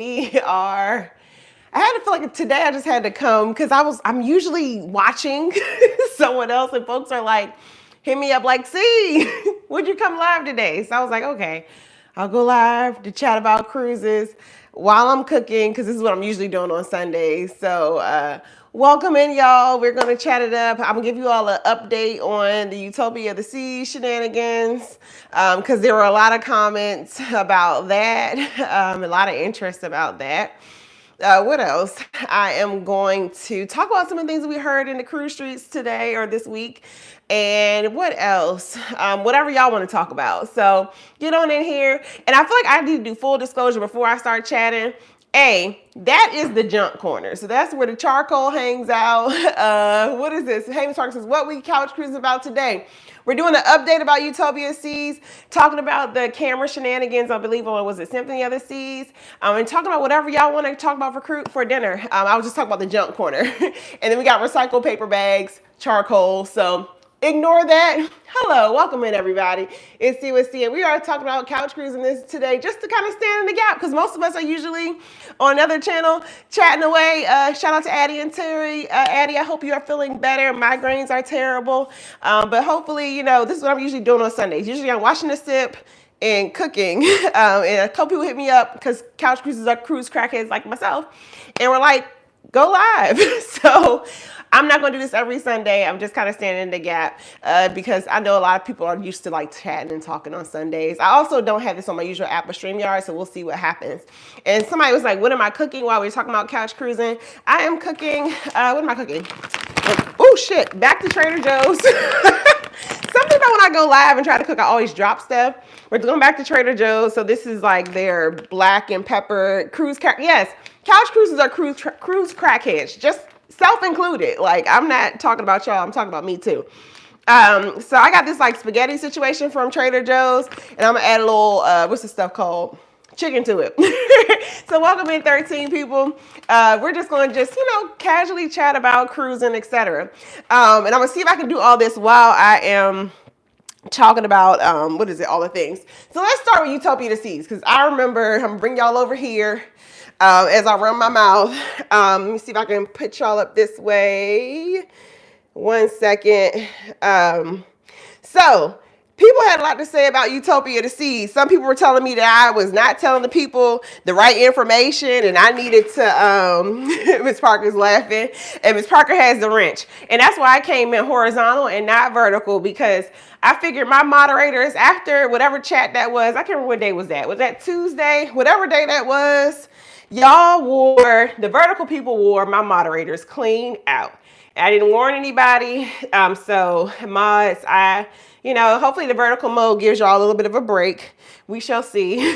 We are. I had to feel like today I just had to come because I'm usually watching someone else and folks are like, hit me up like, see, would you come live today? So I was like, okay, I'll go live to chat about cruises while I'm cooking because this is what I'm usually doing on Sundays. So welcome in, y'all. We're going to chat it up. I'm going to give you all an update on the Utopia of the Sea shenanigans because there were a lot of comments about that, a lot of interest about that. What else? I am going to talk about some of the things we heard in the cruise streets today or this week. And what else? Whatever y'all want to talk about. So get on in here. And I feel like I need to do full disclosure before I start chatting. That is the junk corner. So that's where the charcoal hangs out. What is this? Hayes Park says, what we couch cruising about today? We're doing an update about Utopia Seas, talking about the camera shenanigans, I believe, on, was it Symphony of the Seas? And talking about whatever y'all want to talk about for dinner. I was just talking about the junk corner. And then we got recycled paper bags, charcoal. So ignore that. Hello, welcome in everybody. It's C and we are talking about couch cruising this today just to kind of stand in the gap because most of us are usually on another channel chatting away. Shout out to Addie and Terry. Addie, I hope you are feeling better. Migraines are terrible. But hopefully, you know, this is what I'm usually doing on Sundays. Usually I'm watching the sip and cooking. And a couple people hit me up because couch cruises are cruise crackheads like myself. And we're like, go live. So I'm not going to do this every Sunday. I'm just kind of standing in the gap because I know a lot of people are used to like chatting and talking on Sundays. I also don't have this on my usual app of StreamYard, so we'll see what happens. And somebody was like, what am I cooking while we're talking about couch cruising? I am cooking, what am I cooking? Oh shit, back to Trader Joe's. Something about when I go live and try to cook, I always drop stuff. We're going back to Trader Joe's. So this is like their black and pepper cruise yes, couch cruises are cruise crackheads, just self-included. Like, I'm not talking about y'all, I'm talking about me too. So I got this like spaghetti situation from Trader Joe's, and I'm gonna add a little, what's this stuff called? Chicken to it. So welcome in 13 people. We're just gonna casually chat about cruising, etc. And I'm gonna see if I can do all this while I am talking about, all the things. So let's start with Utopia of the Seas, because I remember, I'm gonna bring y'all over here. As I run my mouth, let me see if I can put y'all up this way. 1 second. So people had a lot to say about Utopia of the Seas. Some people were telling me that I was not telling the people the right information and I needed to, Miss Parker's laughing, and Miss Parker has the wrench. And that's why I came in horizontal and not vertical, because I figured my moderators, after whatever chat that was, I can't remember what day was that. Was that Tuesday? Whatever day that was. Y'all wore, the vertical people wore my moderators clean out. I didn't warn anybody. So mods, hopefully the vertical mode gives y'all a little bit of a break. We shall see.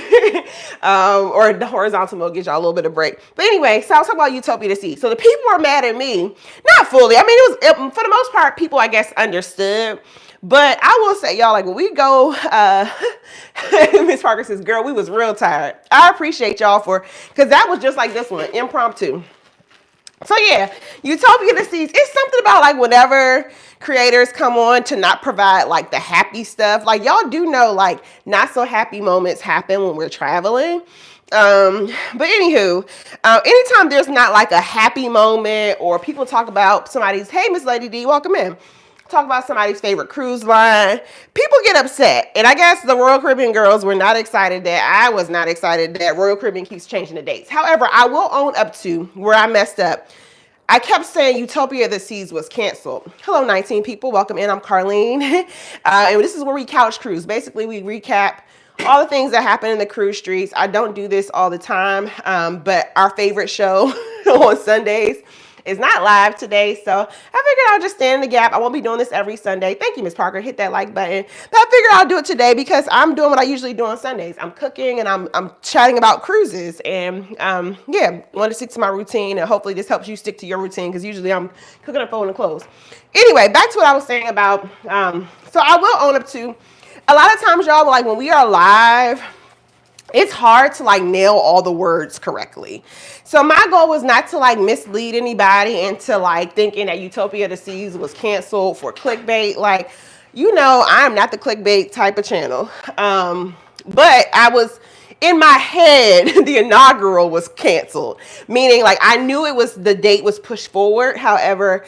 Or the horizontal mode gives y'all a little bit of break. But anyway, so I was talking about Utopia to See. So the people were mad at me. Not fully. I mean, it was, for the most part, people, I guess, understood. But I will say, y'all, like when we go, Miss Parker says, girl, we was real tired. I appreciate y'all because that was just like this one, impromptu. So yeah, Utopia the Seas, it's something about like whenever creators come on to not provide like the happy stuff. Like y'all do know like not so happy moments happen when we're traveling. But anywho, anytime there's not like a happy moment or people talk about somebody's, hey, Miss Lady D, welcome in. Talk about somebody's favorite cruise line, people get upset. And I guess the Royal Caribbean girls were not excited that I was not excited that Royal Caribbean keeps changing the dates. However, I will own up to where I messed up. I kept saying Utopia of the Seas was canceled. Hello, 19 people. Welcome in. I'm Carlene. And this is where we couch cruise. Basically, we recap all the things that happen in the cruise streets. I don't do this all the time, but our favorite show on Sundays is not live today, so I figured I'll just stand in the gap. I won't be doing this every Sunday. Thank you, Miss Parker. Hit that like button. But I figured I'll do it today because I'm doing what I usually do on Sundays. I'm cooking and I'm chatting about cruises, and yeah, want to stick to my routine, and hopefully this helps you stick to your routine because usually I'm cooking up, folding clothes. Anyway, back to what I was saying about. So I will own up to a lot of times, y'all, like when we are live, it's hard to like nail all the words correctly. So my goal was not to like mislead anybody into like thinking that Utopia of the Seas was canceled for clickbait. Like, you know, I'm not the clickbait type of channel. But in my head, the inaugural was canceled, meaning like I knew the date was pushed forward. However,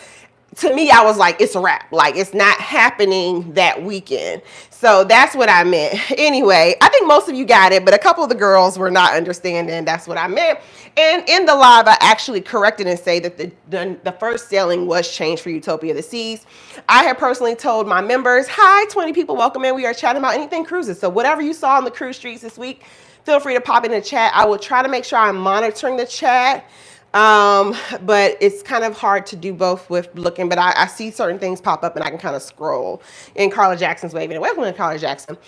to me, I was like, it's a wrap. Like, it's not happening that weekend. So that's what I meant. Anyway, I think most of you got it, but a couple of the girls were not understanding. That's what I meant. And in the live, I actually corrected and say that the first sailing was changed for Utopia of the Seas. I have personally told my members, hi, 20 people, welcome in. We are chatting about anything cruises. So whatever you saw on the cruise streets this week, feel free to pop in the chat. I will try to make sure I'm monitoring the chat. But it's kind of hard to do both with looking, but I see certain things pop up and I can kind of scroll. And Carla Jackson's waving. Welcome to Carla Jackson.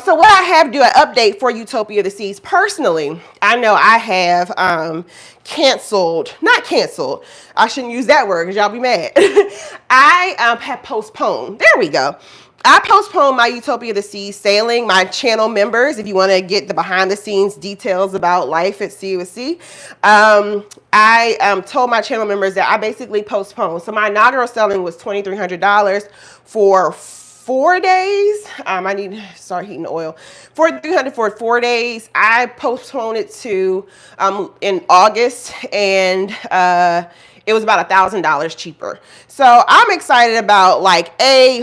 So what I have to do an update for Utopia of the Seas. Personally, I know I have not canceled. I shouldn't use that word because y'all be mad. I have postponed. There we go. I postponed my Utopia of the Seas sailing. My channel members, if you want to get the behind the scenes details about life at Sea with Sea, I told my channel members that I basically postponed. So my inaugural sailing was $2,300 for 4 days. I need to start heating the oil. $4,300 for 4 days. I postponed it to in August, and it was about $1,000 cheaper. So I'm excited about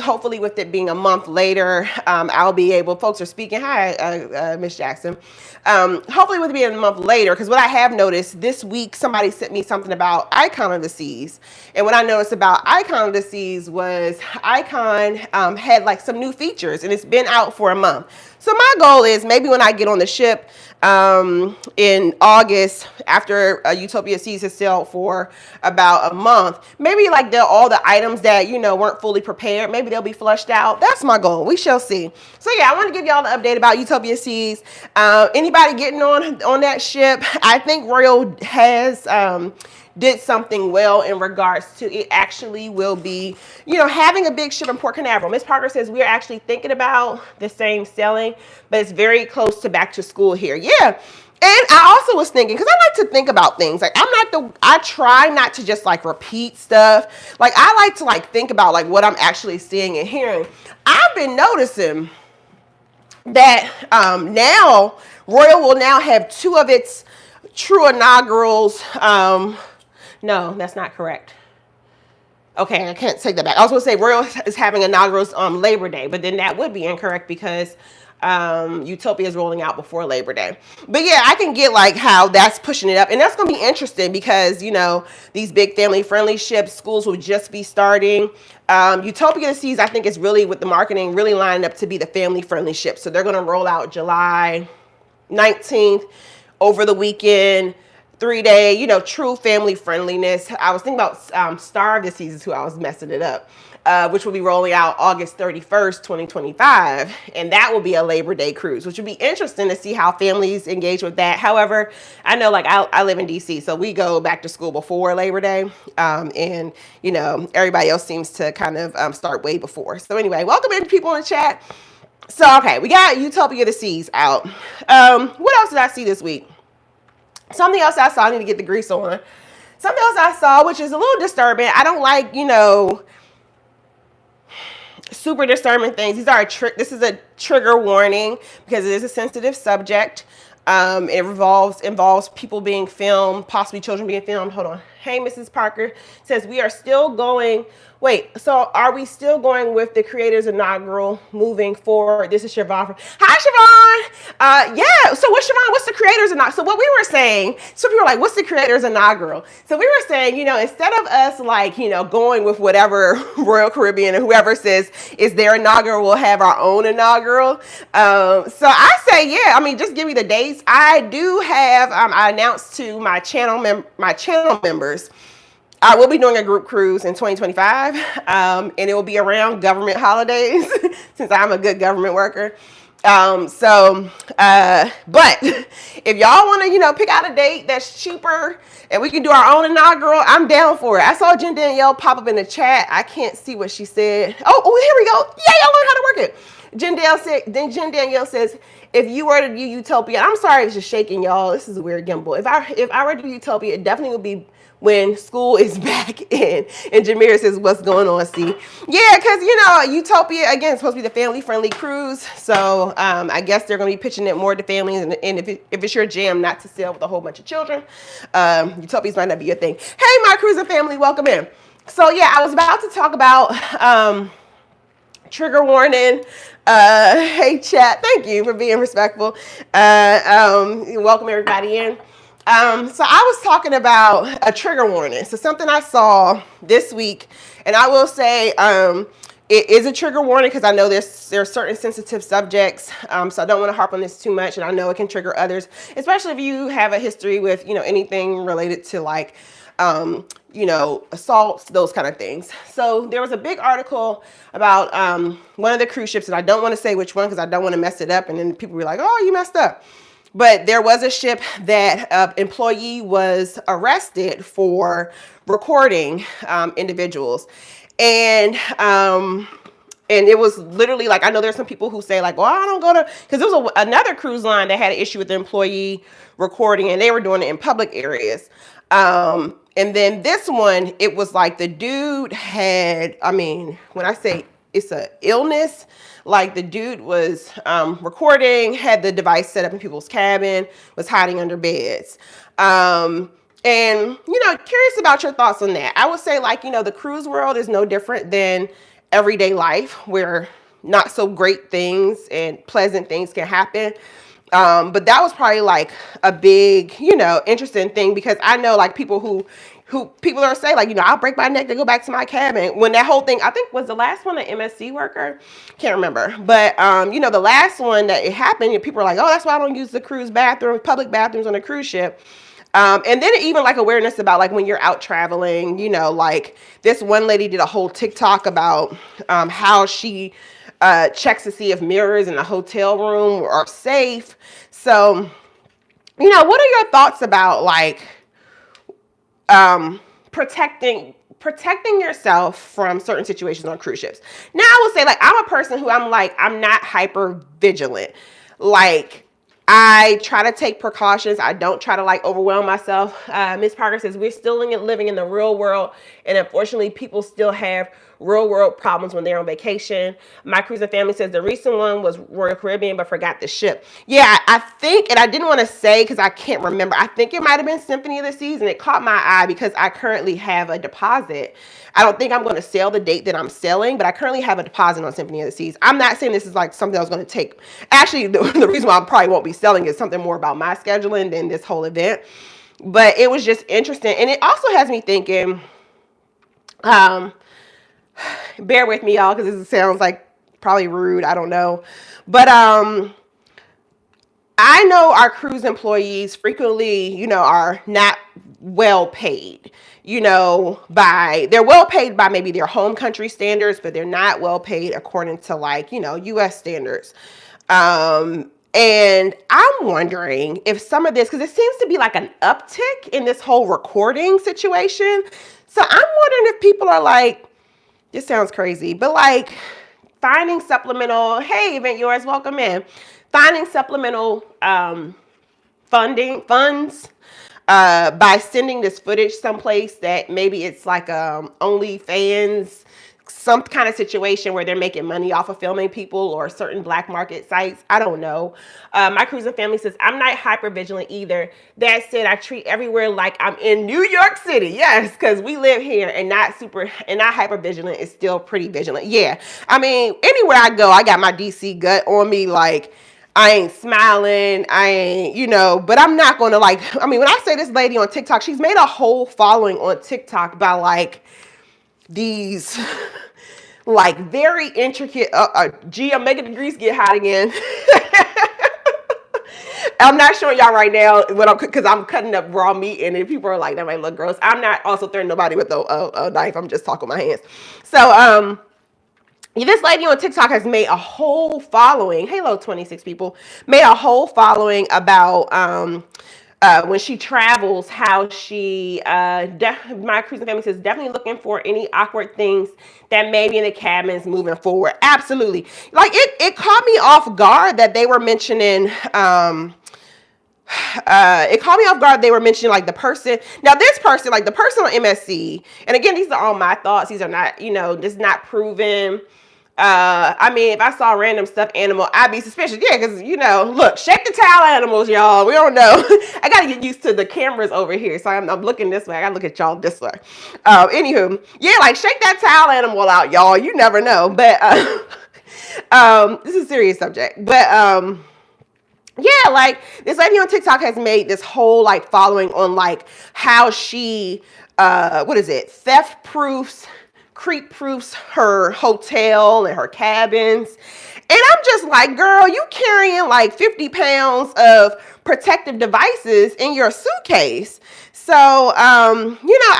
hopefully with it being a month later, I'll be able, folks are speaking. Hi, Miss Jackson. Hopefully with it being a month later, because what I have noticed this week, somebody sent me something about Icon of the Seas. And what I noticed about Icon of the Seas was Icon had some new features, and it's been out for a month. So my goal is maybe when I get on the ship in August, after Utopia Seas has sailed for about a month, maybe all the items that weren't fully prepared, maybe they'll be flushed out. That's my goal. We shall see. So yeah, I want to give y'all the update about Utopia Seas. Anybody getting on that ship? I think Royal has did something well in regards to it actually will be, having a big ship in Port Canaveral. Miss Parker says we are actually thinking about the same sailing, but it's very close to back to school here. Yeah. And I also was thinking, because I like to think about things. I try not to just repeat stuff. I like to think about what I'm actually seeing and hearing. I've been noticing that now Royal will now have 2 of its true inaugurals. No, that's not correct. Okay, I can't take that back. I was going to say Royal is having inaugurals on Labor Day, but then that would be incorrect because Utopia is rolling out before Labor Day. But yeah, I can get how that's pushing it up. And that's going to be interesting because, these big family friendly ships, schools will just be starting. Utopia of the Seas, I think, is really, with the marketing, really lining up to be the family friendly ship. So they're going to roll out July 19th over the weekend. 3-day, true family friendliness. I was thinking about Star of the Seas is who I was messing it up, which will be rolling out August 31st, 2025. And that will be a Labor Day cruise, which would be interesting to see how families engage with that. However, I know I live in DC, so we go back to school before Labor Day. And, everybody else seems to kind of start way before. So anyway, welcome in people in the chat. So, okay, we got Utopia of the Seas out. What else did I see this week? Something else I saw, I need to get the grease on. Something else I saw, which is a little disturbing. I don't like, super disturbing things. This is a trigger warning because it is a sensitive subject. It involves people being filmed, possibly children being filmed. Hold on. Hey, Mrs. Parker says we are still going. Wait, so are we still going with the creators inaugural moving forward? This is Siobhan. Hi, Siobhan. Yeah. So what's the creators inaugural? So what we were saying, so people were like, what's the creators inaugural? So we were saying, instead of us going with whatever Royal Caribbean or whoever says is their inaugural, we'll have our own inaugural. So I say, yeah, just give me the dates. I do have, I announced to my channel members, I will be doing a group cruise in 2025, and it will be around government holidays since I'm a good government worker. But if y'all want to, pick out a date that's cheaper and we can do our own inaugural, I'm down for it. I saw Jen Danielle pop up in the chat. I can't see what she said. Oh, here we go. Yeah, y'all learn how to work it. Jen Danielle says, if you were to do Utopia, I'm sorry, it's just shaking, y'all. This is a weird gimbal. If I were to do Utopia, it definitely would be when school is back in. And Jameer says, what's going on, C? Yeah, because, Utopia, again, is supposed to be the family-friendly cruise. So I guess they're going to be pitching it more to families. And if it's your jam not to sail with a whole bunch of children, Utopias might not be your thing. Hey, my cruising family, welcome in. So, yeah, I was about to talk about trigger warning. Hey, chat, thank you for being respectful. Welcome everybody in. So I was talking about a trigger warning. So something I saw this week, and I will say it is a trigger warning because I know there are certain sensitive subjects. So I don't want to harp on this too much, and I know it can trigger others, especially if you have a history with anything related to like assaults, those kind of things. So there was a big article about one of the cruise ships, and I don't want to say which one because I don't want to mess it up, and then people were like, "Oh, you messed up." But there was a ship that an employee was arrested for recording individuals, and it was literally like, I know there's some people who say like, well, I don't go to, because there was another cruise line that had an issue with the employee recording, and they were doing it in public areas. And then this one, it was like the dude had, when I say it's an illness, like the dude was recording, had the device set up in people's cabin, was hiding under beds. And, curious about your thoughts on that. I would say like, the cruise world is no different than everyday life where not so great things and pleasant things can happen. But that was probably like a big, interesting thing because I know like people who people are saying like, I'll break my neck to go back to my cabin. When that whole thing, I think was the last one, an MSC worker, can't remember. But, the last one that it happened, people are like, oh, that's why I don't use the cruise bathroom, public bathrooms on a cruise ship. And then even like awareness about like when you're out traveling, like this one lady did a whole TikTok about how she checks to see if mirrors in a hotel room are safe. So, what are your thoughts about like protecting yourself from certain situations on cruise ships? Now, I will say like I'm a person who I'm not hyper vigilant. Like I try to take precautions. I don't try to like overwhelm myself. Ms. Parker says we're still living in the real world, and unfortunately, people still have real world problems when they're on vacation. My cruising family says the recent one was Royal Caribbean, but forgot the ship. Yeah, I think, and I didn't want to say because I can't remember. I think it might have been Symphony of the Seas, and it caught my eye because I currently have a deposit. I don't think I'm going to sail the date that I'm sailing, but I currently have a deposit on Symphony of the Seas. I'm not saying this is like something I was going to take. Actually, the reason why I probably won't be selling is something more about my scheduling than this whole event. But it was just interesting. And it also has me thinking, bear with me, y'all, because this sounds like probably rude. I don't know. But I know our cruise employees frequently, are not well paid, they're well paid by maybe their home country standards, but they're not well paid according to like, US standards. And I'm wondering if some of this, because it seems to be like an uptick in this whole recording situation. So I'm wondering if people are like, this sounds crazy, but like finding supplemental, hey, event yours, welcome in. Finding supplemental funds by sending this footage someplace that maybe it's like OnlyFans, some kind of situation where they're making money off of filming people or certain black market sites. I don't know. My cruising family says, I'm not hyper vigilant either. That said, I treat everywhere like I'm in New York City. Yes, because we live here and not hyper vigilant is still pretty vigilant. Yeah. Anywhere I go, I got my DC gut on me. Like, I ain't smiling, I ain't, but I'm not going to like, when I say this lady on TikTok, she's made a whole following on TikTok by like these like very intricate, gee, I'm making the grease get hot again. I'm not showing y'all right now because I'm cutting up raw meat and people are like, that might look gross. I'm not also threatening nobody with a knife. I'm just talking with my hands. So, this lady on TikTok has made a whole following. Hello, 26 people. Made a whole following about when she travels, how she, my cruising family says, definitely looking for any awkward things that may be in the cabins moving forward. Absolutely. Like it caught me off guard that they were mentioning, it caught me off guard. They were mentioning like the person. Now this person, like the person on MSC, and again, these are all my thoughts. These are not, you know, this is not proven. I mean, if I saw a random stuffed animal, I'd be suspicious. Yeah, because, you know, look, shake the towel animals, y'all. We don't know. I got to get used to the cameras over here. So I'm looking this way. I got to look at y'all this way. Anywho, yeah, like shake that towel animal out, y'all. You never know. But this is a serious subject. But yeah, like this lady on TikTok has made this whole like following on like how she, what is it, theft proofs, creep proofs her hotel and her cabins. And I'm just like, girl, you carrying like 50 pounds of protective devices in your suitcase. So, you know,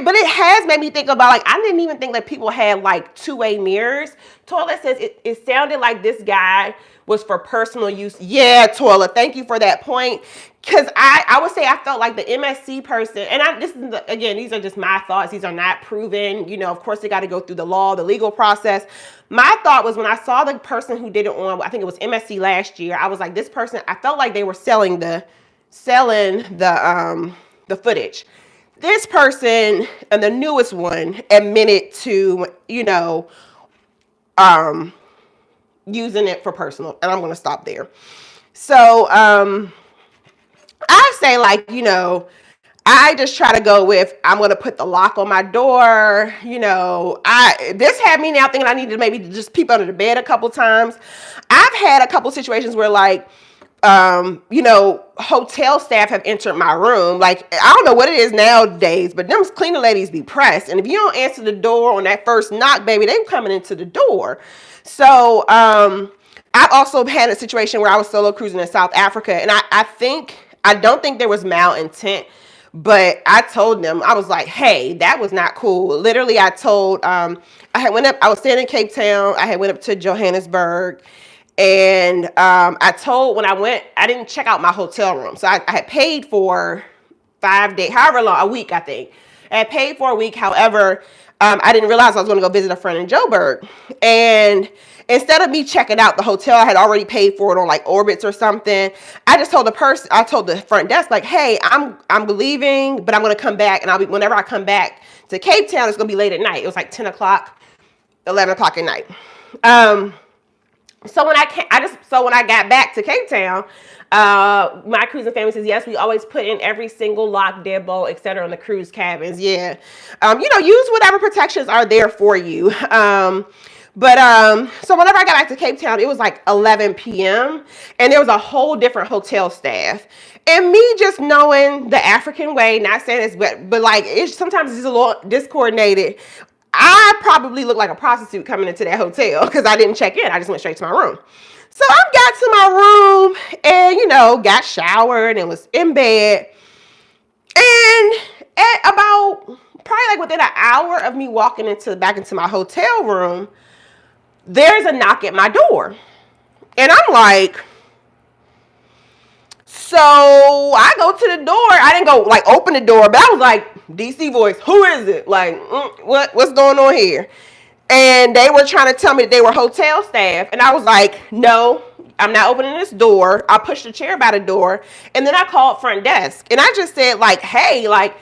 but it has made me think about like, I didn't even think that people had like two-way mirrors. Toilet says it sounded like this guy was for personal use. Yeah, Toilet, thank you for that point. Because I would say I felt like the MSC person, and again, these are just my thoughts. These are not proven. You know, of course, they got to go through the law, the legal process. My thought was when I saw the person who did it on, I think it was MSC last year, I was like, this person, I felt like they were selling the footage. This person, and the newest one, admitted to, you know, using it for personal, and I'm going to stop there. So, I say like, you know, I just try to go with, I'm going to put the lock on my door. You know, this had me now thinking I need to maybe just peep under the bed a couple times. I've had a couple situations where like, you know, hotel staff have entered my room. Like, I don't know what it is nowadays, but them cleaning ladies be pressed. And if you don't answer the door on that first knock, baby, they coming into the door. So, I've also had a situation where I was solo cruising in South Africa, and I don't think there was malintent, but I told them, I was like, hey, that was not cool. Literally, I told, I was staying in Cape Town. I had went up to Johannesburg, and I told, when I went, I didn't check out my hotel room. So I had paid for 5 days, however long, a week, I think. I had paid for a week. However, I didn't realize I was going to go visit a friend in Joburg. And instead of me checking out the hotel, I had already paid for it on like Orbitz or something. I just told I told the front desk like, hey, I'm leaving, but I'm going to come back. And whenever I come back to Cape Town, it's going to be late at night. It was like 10 o'clock, 11 o'clock at night. So when I got back to Cape Town, my cruising family says, yes, we always put in every single lock, deadbolt, etc. on the cruise cabins. Yeah. You know, use whatever protections are there for you. So whenever I got back to Cape Town, it was like 11 p.m. and there was a whole different hotel staff. And me just knowing the African way, not saying it's, but like, sometimes it's a little discoordinated. I probably look like a prostitute coming into that hotel because I didn't check in. I just went straight to my room. So I got to my room and, you know, got showered and was in bed. And at about probably like within an hour of me walking back into my hotel room, there's a knock at my door. And I'm like, so I go to the door. I didn't go like open the door, but I was like, DC voice, who is it? Like, what's going on here? And they were trying to tell me that they were hotel staff. And I was like, no, I'm not opening this door. I pushed the chair by the door. And then I called front desk. And I just said like, hey, like,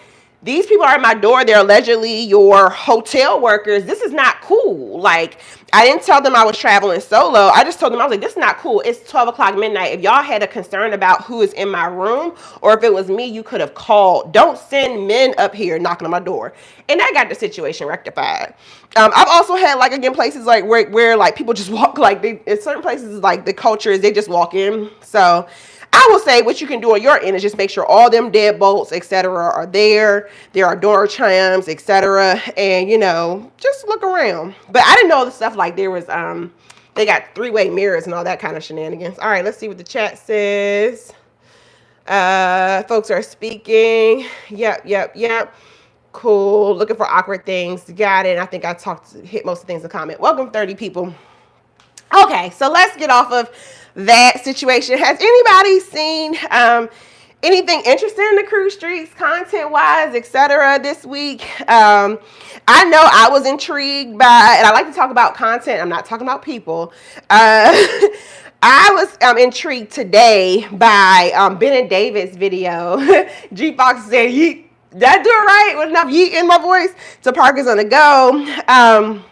these people are at my door. They're allegedly your hotel workers. This is not cool. Like, I didn't tell them I was traveling solo. I just told them, I was like, this is not cool. It's 12 o'clock midnight. If y'all had a concern about who is in my room, or if it was me, you could have called. Don't send men up here knocking on my door. And I got the situation rectified. I've also had, like, again, places like where like people just walk, like in certain places, like the culture is they just walk in. So I will say what you can do on your end is just make sure all them deadbolts, etc. are there. There are door chimes, etc. And, you know, just look around. But I didn't know the stuff like there was, they got three-way mirrors and all that kind of shenanigans. All right, let's see what the chat says. Folks are speaking. Yep. Cool. Looking for awkward things. Got it. I think I hit most of the things in comment. Welcome 30 people. Okay, so let's get off of that situation. Has anybody seen Anything interesting in the cruise streets, content wise, etc. this week? I know I was intrigued by, and I like to talk about content. I'm not talking about people. I was intrigued today by Ben and David's video. G Fox said, "Yeet." Did I do it right with enough yeet in my voice? So Parker's on the go.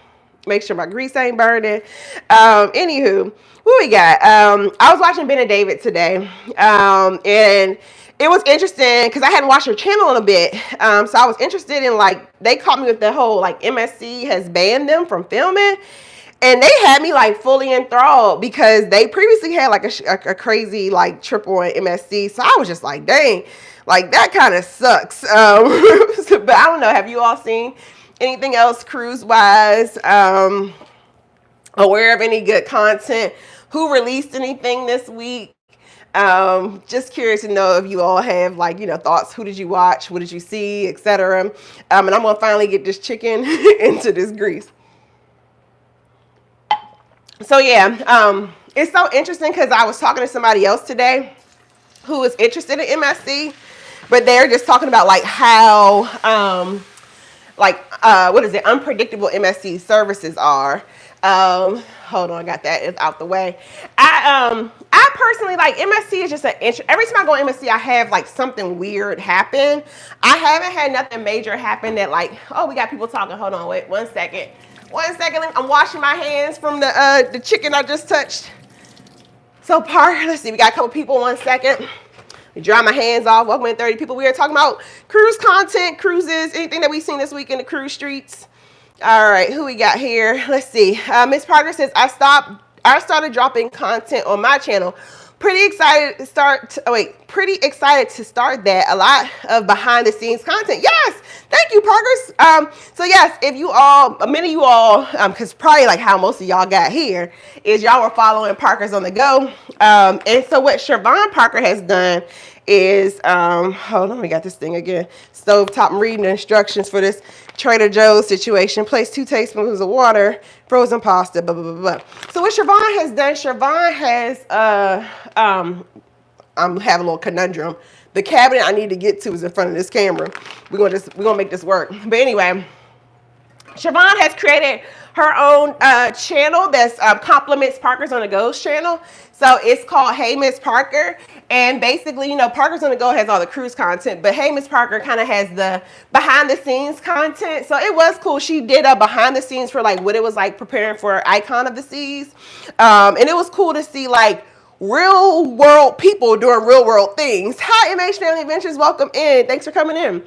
Make sure my grease ain't burning. Anywho, what we got? I was watching Ben and David today, and it was interesting because I hadn't watched her channel in a bit. So I was interested in, like, they caught me with the whole, like, MSC has banned them from filming. And they had me, like, fully enthralled because they previously had, like, a crazy, like, trip on MSC. So I was just like, dang, like, that kind of sucks. But I don't know. Have you all seen anything else cruise-wise? Aware of any good content? Who released anything this week? Just curious to know if you all have, like, you know, thoughts. Who did you watch? What did you see? Etc. And I'm going to finally get this chicken into this grease. So yeah, it's so interesting because I was talking to somebody else today who was interested in MSC, but they're just talking about, like, how, what is it, unpredictable MSC services are. Hold on, I got that out the way. I personally, like, MSC is just every time I go MSC, I have, like, something weird happen. I haven't had nothing major happen that, like, oh, we got people talking. Hold on, wait, 1 second. 1 second, I'm washing my hands from the chicken I just touched. So let's see, we got a couple people, 1 second. Dry my hands off. Welcome to 30 people. We are talking about cruise content, cruises, anything that we've seen this week in the cruise streets. All right, who we got here? Let's see. Miss Parker says, I started dropping content on my channel. Pretty excited to start that. A lot of behind the scenes content. Yes, thank you, Parkers. So yes, if you all, many of you all, because probably like how most of y'all got here, is y'all were following Parkers on the go. And so what Siobhan Parker has done is, hold on, we got this thing again. Stovetop. I'm reading the instructions for this Trader Joe's situation. Place 2 tablespoons of water, frozen pasta, blah, blah, blah, blah. So what Siobhan has done, Siobhan has, I'm having a little conundrum. The cabinet I need to get to is in front of this camera. We're gonna make this work. But anyway, Siobhan has created her own channel that's complements Parker's on the Go's channel. So it's called Hey Miss Parker. And basically, you know, Parker's on the Go has all the cruise content, but Hey Miss Parker kind of has the behind the scenes content. So it was cool. She did a behind the scenes for like what it was like preparing for Icon of the Seas. And it was cool to see like real world people doing real world things. Hi, MH Family Adventures. Welcome in. Thanks for coming in.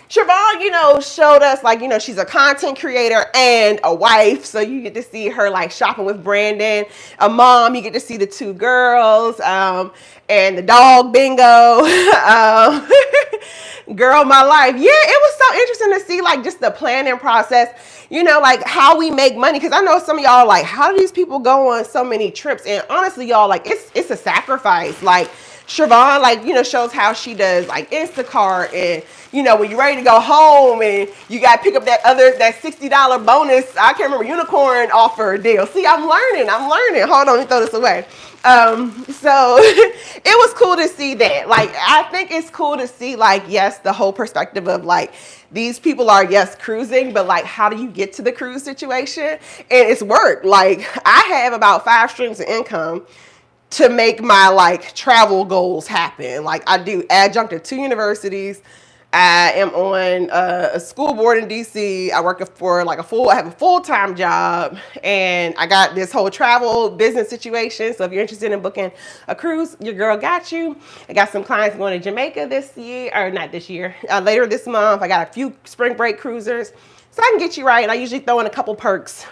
Siobhan, you know, showed us like, you know, she's a content creator and a wife. So you get to see her like shopping with Brandon, a mom, you get to see the 2 girls, and the dog bingo, girl, my life. Yeah, it was so interesting to see like just the planning process, you know, like how we make money. Cause I know some of y'all like, how do these people go on so many trips? And honestly, y'all, like it's a sacrifice. Like Siobhan, like, you know, shows how she does like Instacart, and you know, when you're ready to go home and you got to pick up that $60 bonus, I can't remember, unicorn offer deal. See, I'm learning. Hold on, let me throw this away. So it was cool to see that. Like, I think it's cool to see like, yes, the whole perspective of like, these people are, yes, cruising, but like, how do you get to the cruise situation? And it's work. Like, I have about 5 streams of income to make my like travel goals happen. Like, I do adjunct at 2 universities. I am on a school board in DC. I work for like I have a full-time job, and I got this whole travel business situation. So if you're interested in booking a cruise, your girl got you. I got some clients going to Jamaica this year, or not this year, later this month. I got a few spring break cruisers, so I can get you right. And I usually throw in a couple perks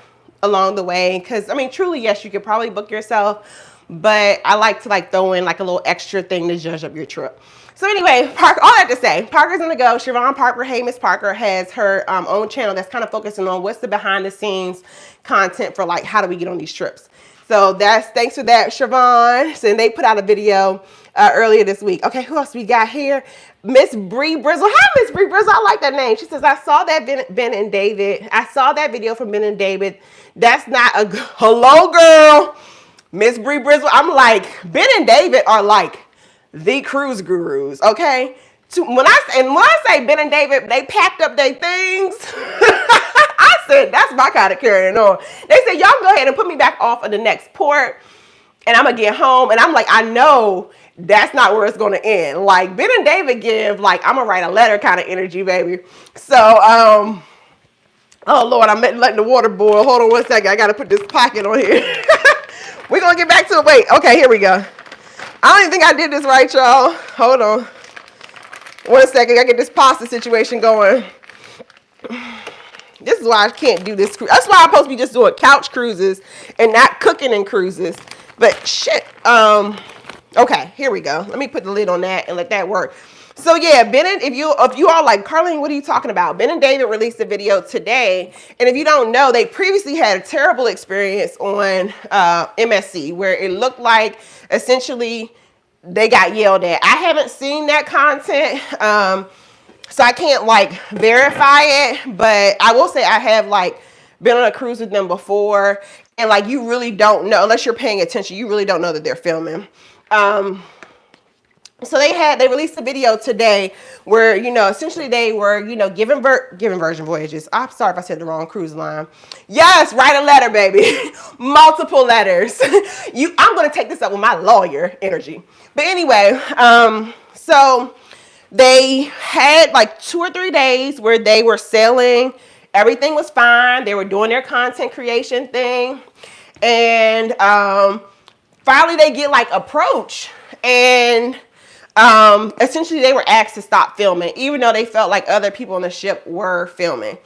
along the way, because I mean, truly, yes, you could probably book yourself, but I like to like throw in like a little extra thing to judge up your trip. So anyway, all that to say, Parker's on the Go. Siobhan Parker, Hey Miss Parker, has her own channel that's kind of focusing on what's the behind the scenes content for like, how do we get on these trips? So thanks for that, Siobhan. So they put out a video earlier this week. Okay, who else we got here? Miss Bree Brizzle. Hi, Miss Bree Brizzle. I like that name. She says, I saw that Ben and David. I saw that video from Ben and David. That's not a hello, girl. Miss Bree Briswell. I'm like, Ben and David are like the cruise gurus, okay? When I say Ben and David, they packed up their things. I said, that's my kind of carrying on. They said, y'all go ahead and put me back off of the next port, and I'm gonna get home. And I'm like, I know that's not where it's gonna end. Like, Ben and David give, like, I'm gonna write a letter kind of energy, baby. So, oh Lord, I'm letting the water boil. Hold on one second. I gotta put this pocket on here. We're gonna get back to it. Wait, okay, here we go. I don't even think I did this right, y'all. Hold on. One second, I get this pasta situation going. This is why I can't do this cruise. That's why I'm supposed to be just doing couch cruises and not cooking in cruises. But shit. Okay, here we go. Let me put the lid on that and let that work. So yeah, if you all like, Carlene, what are you talking about? Ben and David released a video today. And if you don't know, they previously had a terrible experience on MSC where it looked like essentially they got yelled at. I haven't seen that content, so I can't like verify it, but I will say I have like been on a cruise with them before, and like you really don't know, unless you're paying attention, you really don't know that they're filming. So they released a video today where, you know, essentially they were, you know, giving Virgin Voyages. I'm sorry if I said the wrong cruise line. Yes, write a letter, baby. Multiple letters. I'm going to take this up with my lawyer energy. But anyway, so they had like 2 or 3 days where they were sailing. Everything was fine. They were doing their content creation thing. And finally they get like approached, and essentially they were asked to stop filming, even though they felt like other people on the ship were filming.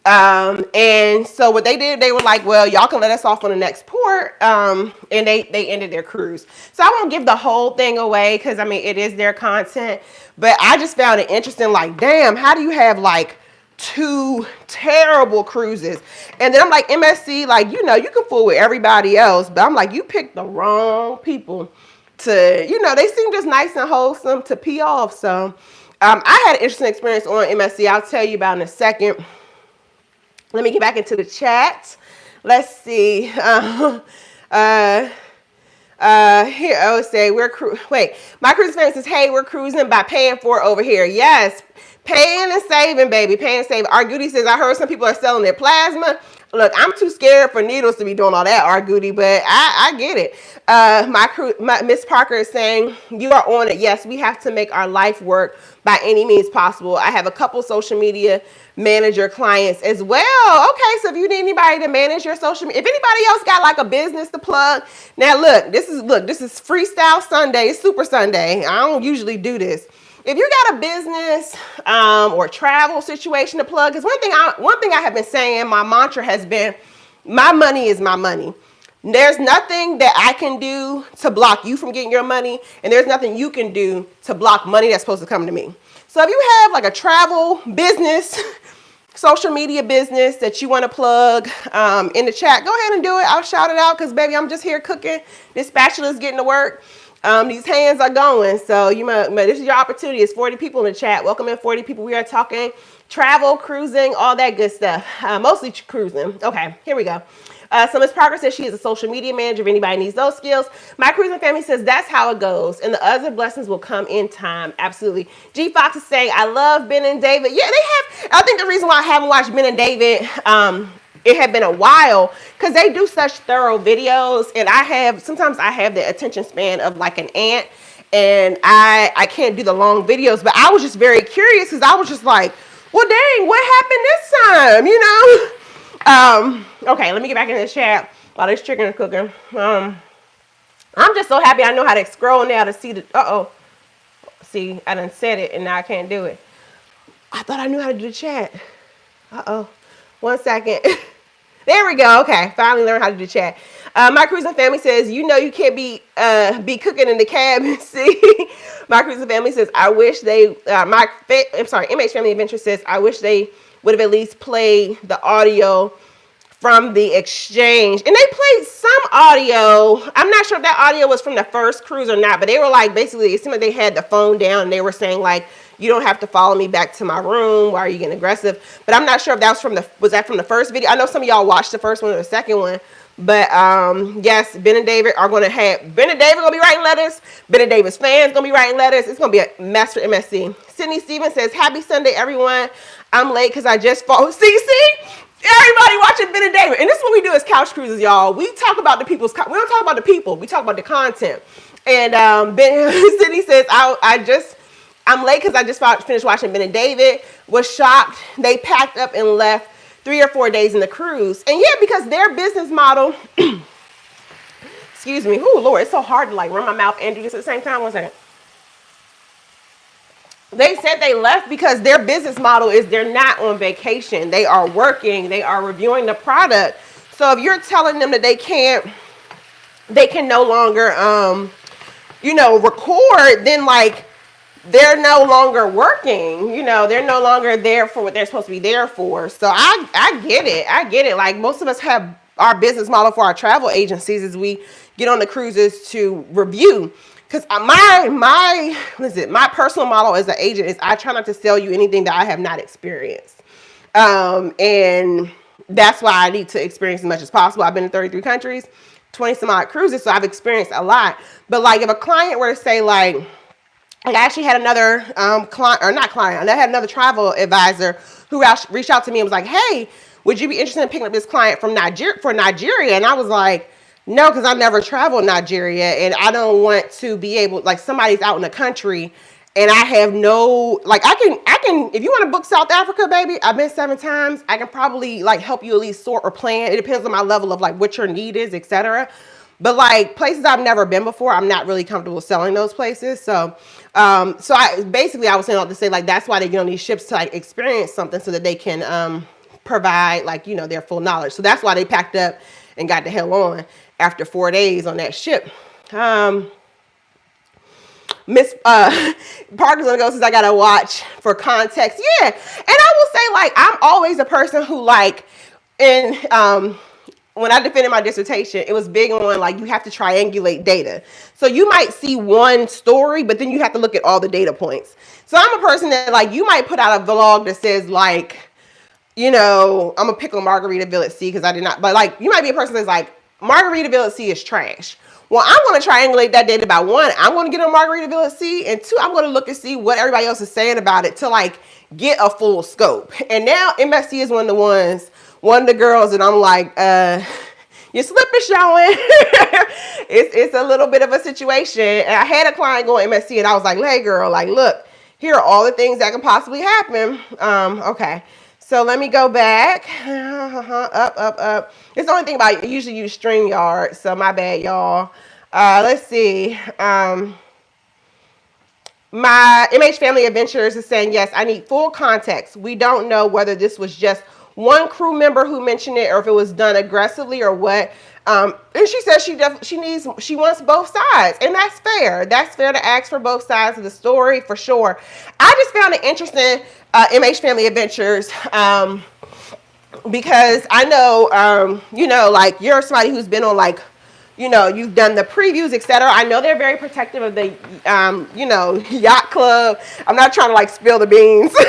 And so what they did, they were like, well, y'all can let us off on the next port. And they ended their cruise. So I won't give the whole thing away, because I mean, it is their content, but I just found it interesting. Like, damn, how do you have like 2 terrible cruises? And then I'm like, MSC, like, you know, you can fool with everybody else, but I'm like, you picked the wrong people to, you know, they seem just nice and wholesome to pee off. So I had an interesting experience on MSC. I'll tell you about in a second. Let me get back into the chat. Let's see. Here I would say my cruise fan says, hey, we're cruising by paying for it over here. Yes, paying and saving, baby, paying and saving. Arguti says, I heard some people are selling their plasma. Look, I'm too scared for needles to be doing all that, Arguti, but I get it. My Miss Parker is saying, you are on it. Yes, we have to make our life work by any means possible. I have a couple social media manager clients as well. Okay, so if you need anybody to manage your social media, if anybody else got like a business to plug, now look, this is Freestyle Sunday, Super Sunday. I don't usually do this. If you got a business or travel situation to plug, because one thing I have been saying, my mantra has been, my money is my money. There's nothing that I can do to block you from getting your money, and there's nothing you can do to block money that's supposed to come to me. So if you have like a travel business, social media business that you want to plug in the chat, go ahead and do it. I'll shout it out, because baby, I'm just here cooking. This spatula's getting to work. These hands are going, so this is your opportunity. It's 40 people in the chat. Welcome in 40 people. We are talking travel, cruising, all that good stuff. Mostly cruising. Okay, here we go. So Ms. Parker says she is a social media manager if anybody needs those skills. My cruising family says that's how it goes, and the other blessings will come in time. Absolutely. G Fox is saying, I love Ben and David. Yeah, they have. I think the reason why I haven't watched Ben and David, it had been a while, because they do such thorough videos, and sometimes I have the attention span of like an ant, and I can't do the long videos. But I was just very curious, because I was just like, well, dang, what happened this time, you know? Okay, let me get back in the chat while this chicken is cooking. I'm just so happy I know how to scroll now to see the, see, I done said it and now I can't do it. I thought I knew how to do the chat. One second. There we go. Okay, finally learned how to do chat. My cruising family says, you know, you can't be cooking in the cabin. See, my cruising family says, I wish they, MH Family Adventure says, I wish they would have at least played the audio from the exchange. And they played some audio. I'm not sure if that audio was from the first cruise or not, but they were like, basically, it seemed like they had the phone down and they were saying like, you don't have to follow me back to my room. Why are you getting aggressive? But I'm not sure if that was from the first video. I know some of y'all watched the first one or the second one, But yes, Ben and David are gonna have Ben and David gonna be writing letters. Ben and David's fans gonna be writing letters. It's gonna be a mess for MSC. Sydney Stevens says, "Happy Sunday, everyone. I'm late because I just fall." See, everybody watching Ben and David, and this is what we do as couch cruises, y'all. We talk about the people's. We don't talk about the people. We talk about the content. And Sydney says, I'm late because I just finished watching Ben and David. Was shocked. They packed up and left 3 or 4 days in the cruise. And yeah, because their business model, excuse me, oh Lord, it's so hard to like run my mouth and do this at the same time. 1 second. They said they left because their business model is they're not on vacation. They are working. They are reviewing the product. So if you're telling them that they can no longer, record, then like, they're no longer working, they're no longer there for what they're supposed to be there for. So I get it. Like most of us have our business model for our travel agencies as we get on the cruises to review. Because my personal model as an agent is I try not to sell you anything that I have not experienced. And that's why I need to experience as much as possible. I've been in 33 countries, 20 some odd cruises, so I've experienced a lot. But like if a client were to say like, I actually had another I had another travel advisor who reached out to me and was like, "Hey, would you be interested in picking up this client from Nigeria?" And I was like, "No, because I never traveled Nigeria, and I don't want to be able, like, somebody's out in the country, and I have no, like, I can. If you want to book South Africa, baby, I've been 7 times. I can probably like help you at least sort or plan. It depends on my level of like what your need is, etc. But like places I've never been before, I'm not really comfortable selling those places. So I was saying all to say like that's why they get on these ships to like experience something so that they can provide like their full knowledge. So that's why they packed up and got the hell on after 4 days on that ship. Miss Parker's gonna go since I gotta watch for context. Yeah, and I will say like I'm always a person who like when I defended my dissertation, it was big on like you have to triangulate data. So you might see one story, but then you have to look at all the data points. So I'm a person that like you might put out a vlog that says like, I'm gonna pick on Margaritaville at Sea because I did not, but like you might be a person that's like Margaritaville at Sea is trash. Well, I'm going to triangulate that data by 1, I'm going to get on Margaritaville at Sea, and 2, I'm going to look and see what everybody else is saying about it to like get a full scope. And now MSC is one of the girls that I'm like, your slip is showing. it's a little bit of a situation. And I had a client go MSC and I was like, hey girl, like, look, here are all the things that can possibly happen. Okay. So let me go back. Up. It's the only thing about it. I usually use StreamYard, so my bad, y'all. Let's see. My MH Family Adventures is saying, yes, I need full context. We don't know whether this was just one crew member who mentioned it or if it was done aggressively or what. And she says she wants both sides, and that's fair. That's fair to ask for both sides of the story for sure. I just found it interesting, MH Family Adventures, because I know, like you're somebody who's been on like, you've done the previews, etc. I know they're very protective of the, yacht club. I'm not trying to like spill the beans, so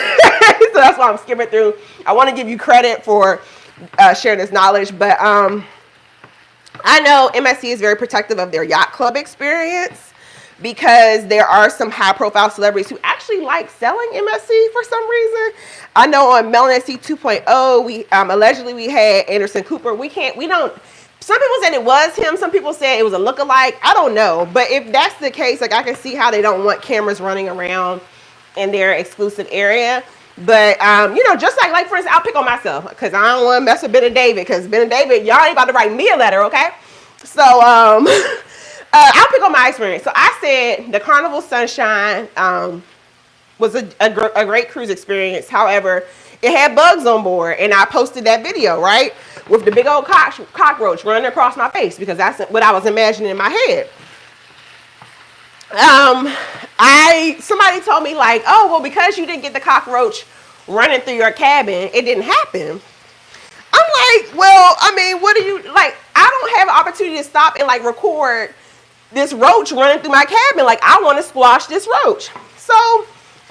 that's why I'm skimming through. I want to give you credit for sharing this knowledge, but I know MSC is very protective of their yacht club experience because there are some high-profile celebrities who actually like selling MSC for some reason. I know on MelaNSC 2.0, we allegedly we had Anderson Cooper. Some people said it was him. Some people said it was a lookalike. I don't know. But if that's the case, like I can see how they don't want cameras running around in their exclusive area. But, just like for instance, I'll pick on myself because I don't want to mess with Ben and David because Ben and David, y'all ain't about to write me a letter, okay? So, I'll pick on my experience. So I said the Carnival Sunshine was a great cruise experience. However, it had bugs on board, and I posted that video, right, with the big old cockroach running across my face because that's what I was imagining in my head. Somebody told me like, oh, well, because you didn't get the cockroach running through your cabin, it didn't happen. I'm like, well, I mean, what do you, like, I don't have an opportunity to stop and like record this roach running through my cabin. Like, I want to squash this roach. So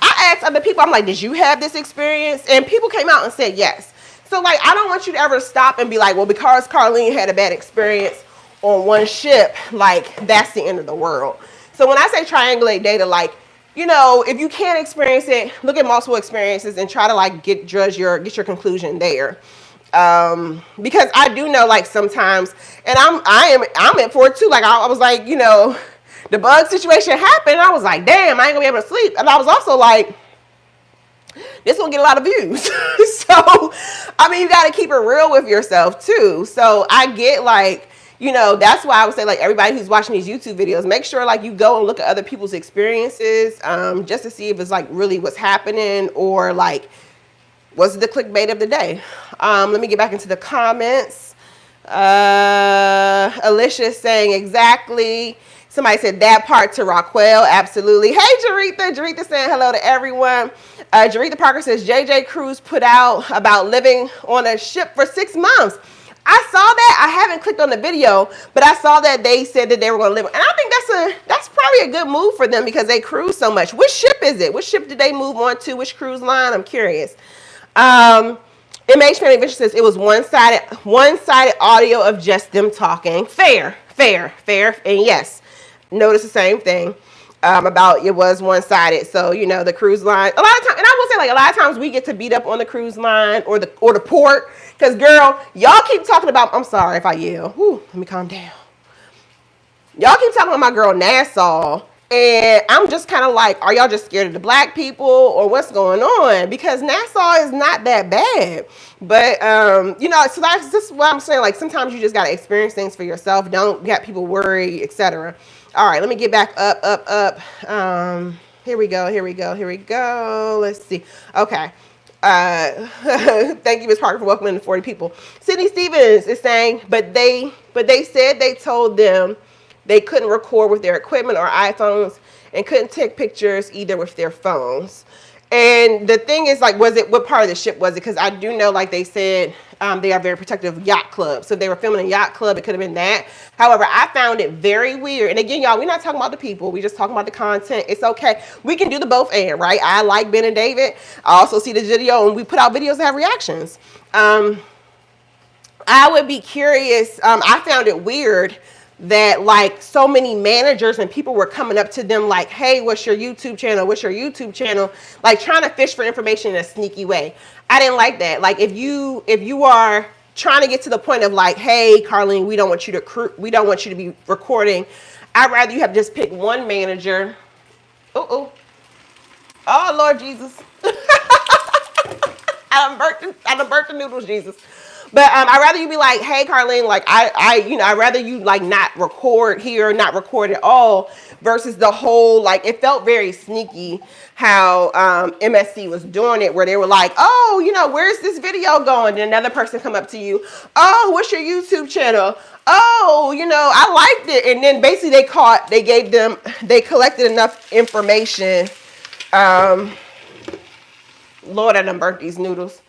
I asked other people, I'm like, did you have this experience? And people came out and said yes. So like, I don't want you to ever stop and be like, well, because Carlene had a bad experience on one ship, like that's the end of the world. So when I say triangulate data, like, you know, if you can't experience it, look at multiple experiences and try to like get your conclusion there. Because I do know like sometimes, and I'm in for it too. Like I was like, you know, the bug situation happened. I was like, damn, I ain't gonna be able to sleep. And I was also like, this will get a lot of views. So, I mean, you got to keep it real with yourself too. So I get like, you know, that's why I would say like everybody who's watching these YouTube videos, make sure like you go and look at other people's experiences, just to see if it's like really what's happening or like, what's the clickbait of the day. Let me get back into the comments. Alicia's saying exactly. Somebody said that part to Raquel. Absolutely. Hey, Jaretha. Jaretha saying hello to everyone. Jaretha Parker says JJ Cruz put out about living on a ship for 6 months. I saw that. I haven't clicked on the video, but I saw that they said that they were going to live. And I think that's probably a good move for them because they cruise so much. Which ship is it? Which ship did they move on to? Which cruise line? I'm curious. MH Family Adventure says it was one-sided audio of just them talking. Fair. And yes, notice the same thing about it was one-sided. So, you know, the cruise line, a lot of times, and I will say like a lot of times we get to beat up on the cruise line or the port. Because girl, y'all keep talking about, I'm sorry if I yell. Whew, let me calm down. Y'all keep talking about my girl Nassau. And I'm just kind of like, are y'all just scared of the black people or what's going on? Because Nassau is not that bad. But, you know, so that's just what I'm saying. Like, sometimes you just got to experience things for yourself. Don't get people worried, etc. All right, let me get back up. Here we go. Let's see. Okay. Thank you, Ms. Parker, for welcoming the 40 people. Sydney Stevens is saying, but they said they told them they couldn't record with their equipment or iPhones and couldn't take pictures either with their phones. And the thing is, like, what part of the ship was it? Because I do know, like they said, they are very protective of yacht club. So if they were filming a yacht club, it could have been that. However, I found it very weird. And again, y'all, we're not talking about the people. We just talking about the content. It's okay. We can do the both and, right? I like Ben and David. I also see the video and we put out videos that have reactions. I would be curious. I found it weird that like so many managers and people were coming up to them like, hey, what's your YouTube channel? What's your YouTube channel? Like trying to fish for information in a sneaky way. I didn't like that. Like if you are trying to get to the point of like, hey, Carlene, we don't want you to be recording. I'd rather you have just pick one manager. Oh, Lord Jesus. I done burnt the noodles, Jesus. But I'd rather you be like, hey, Carlene, like I'd rather you like not record here, not record at all, versus the whole, like, it felt very sneaky how MSC was doing it, where they were like, oh, you know, where's this video going? And another person come up to you, oh, what's your YouTube channel? Oh, you know, I liked it. And then basically they collected enough information. Lord, I done burnt these noodles.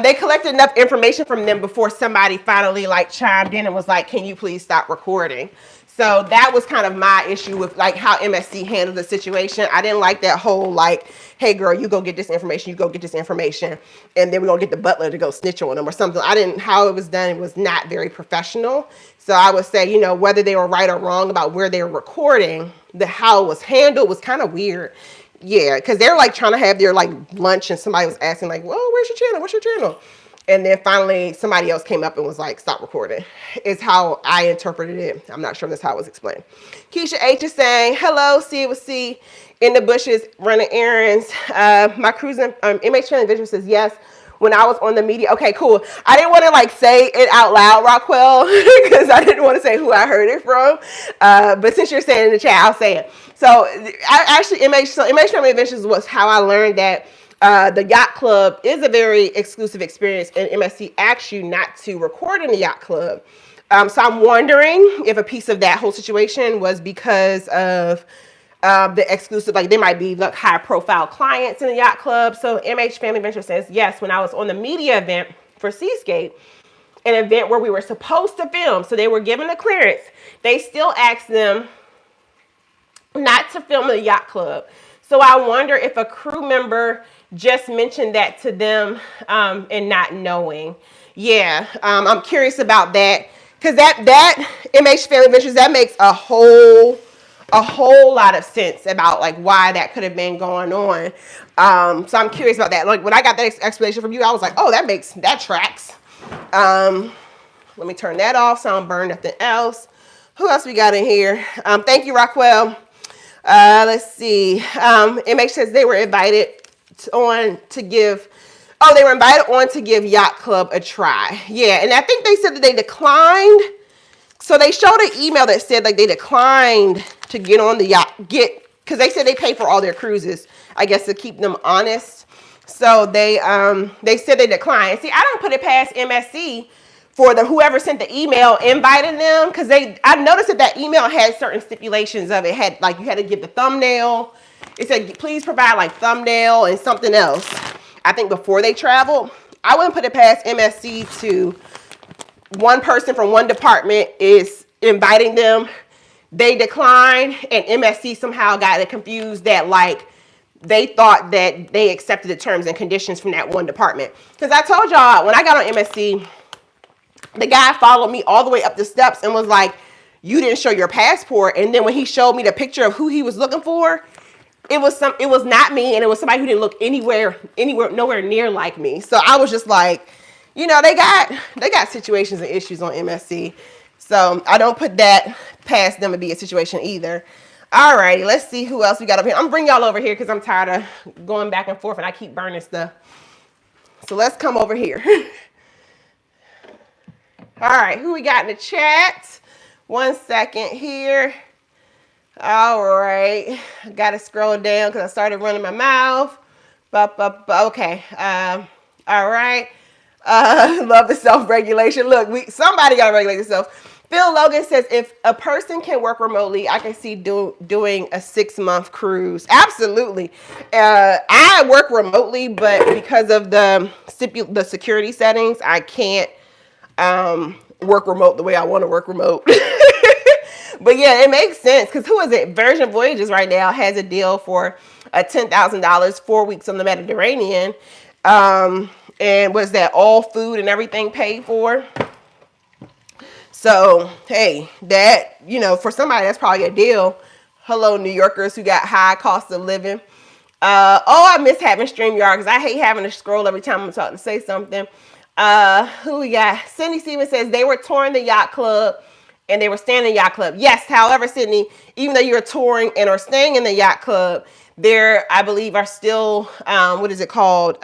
They collected enough information from them before somebody finally like chimed in and was like, can you please stop recording? So that was kind of my issue with like how MSC handled the situation. I didn't like that whole like, hey girl, you go get this information, and then we're gonna get the butler to go snitch on them or something. How it was done, it was not very professional. So I would say, you know, whether they were right or wrong about where they were recording, how it was handled was kind of weird. Yeah, because they're like trying to have their like lunch and somebody was asking like, well, where's your channel? What's your channel? And then finally somebody else came up and was like, stop recording. Is how I interpreted it. I'm not sure that's how it was explained. Keisha H is saying, hello, C with C in the bushes running errands. My cruising, MH Family Adventure says yes. When I was on the media, okay, cool. I didn't want to like say it out loud, Raquel, because I didn't want to say who I heard it from. But since you're saying it in the chat, I'll say it. So MH Family Adventures was how I learned that the yacht club is a very exclusive experience, and MSC asks you not to record in the yacht club. So I'm wondering if a piece of that whole situation was because of the exclusive, like there might be like high profile clients in the yacht club. So MH Family Adventure says, yes, when I was on the media event for Seascape, an event where we were supposed to film, so they were given a clearance, they still asked them not to film in the yacht club. So I wonder if a crew member just mentioned that to them and not knowing. Yeah, I'm curious about that because that MH Family Ventures, that makes a whole lot of sense about like why that could have been going on. So I'm curious about that. Like when I got that explanation from you, I was like, oh, that tracks. Let me turn that off so I don't burn nothing else. Who else we got in here? Thank you, Rockwell. Let's see. MH says they were invited on to give Yacht Club a try. Yeah, and I think they said that they declined. So they showed an email that said like they declined to get on the yacht, because they said they pay for all their cruises, I guess, to keep them honest. So they said they declined. See, I don't put it past MSC for whoever sent the email inviting them, because I noticed that email had certain stipulations of it. Had like you had to give the thumbnail. It said please provide like thumbnail and something else. I think before they traveled, I wouldn't put it past MSC to one person from one department is inviting them. They declined, and MSC somehow got it confused that like they thought that they accepted the terms and conditions from that one department. Because I told y'all when I got on MSC, the guy followed me all the way up the steps and was like, you didn't show your passport. And then when he showed me the picture of who he was looking for, it was not me, and it was somebody who didn't look nowhere near like me. So I was just like, you know, they got situations and issues on MSC. So I don't put that past them to be a situation either. All righty, let's see who else we got up here. I'm gonna bring y'all over here because I'm tired of going back and forth and I keep burning stuff. So let's come over here. All right, who we got in the chat? 1 second here. All right, I gotta scroll down because I started running my mouth. Okay, all right. Love the self-regulation. Look, somebody gotta regulate themselves. Phil Logan says, if a person can work remotely, I can see doing a 6-month cruise. Absolutely. I work remotely, but because of the security settings, I can't work remote the way I want to work remote. But yeah, it makes sense because who is it? Virgin Voyages right now has a deal for $10,000, 4 weeks on the Mediterranean. And was that all food and everything paid for? So, hey, that, you know, for somebody, that's probably a deal. Hello, New Yorkers who got high cost of living. I miss having StreamYard because I hate having to scroll every time I'm talking to say something. Who we got? Sydney Stevens says they were touring the yacht club and they were staying in the yacht club. Yes, however, Sydney, even though you're touring and are staying in the yacht club, there, I believe, are still, what is it called?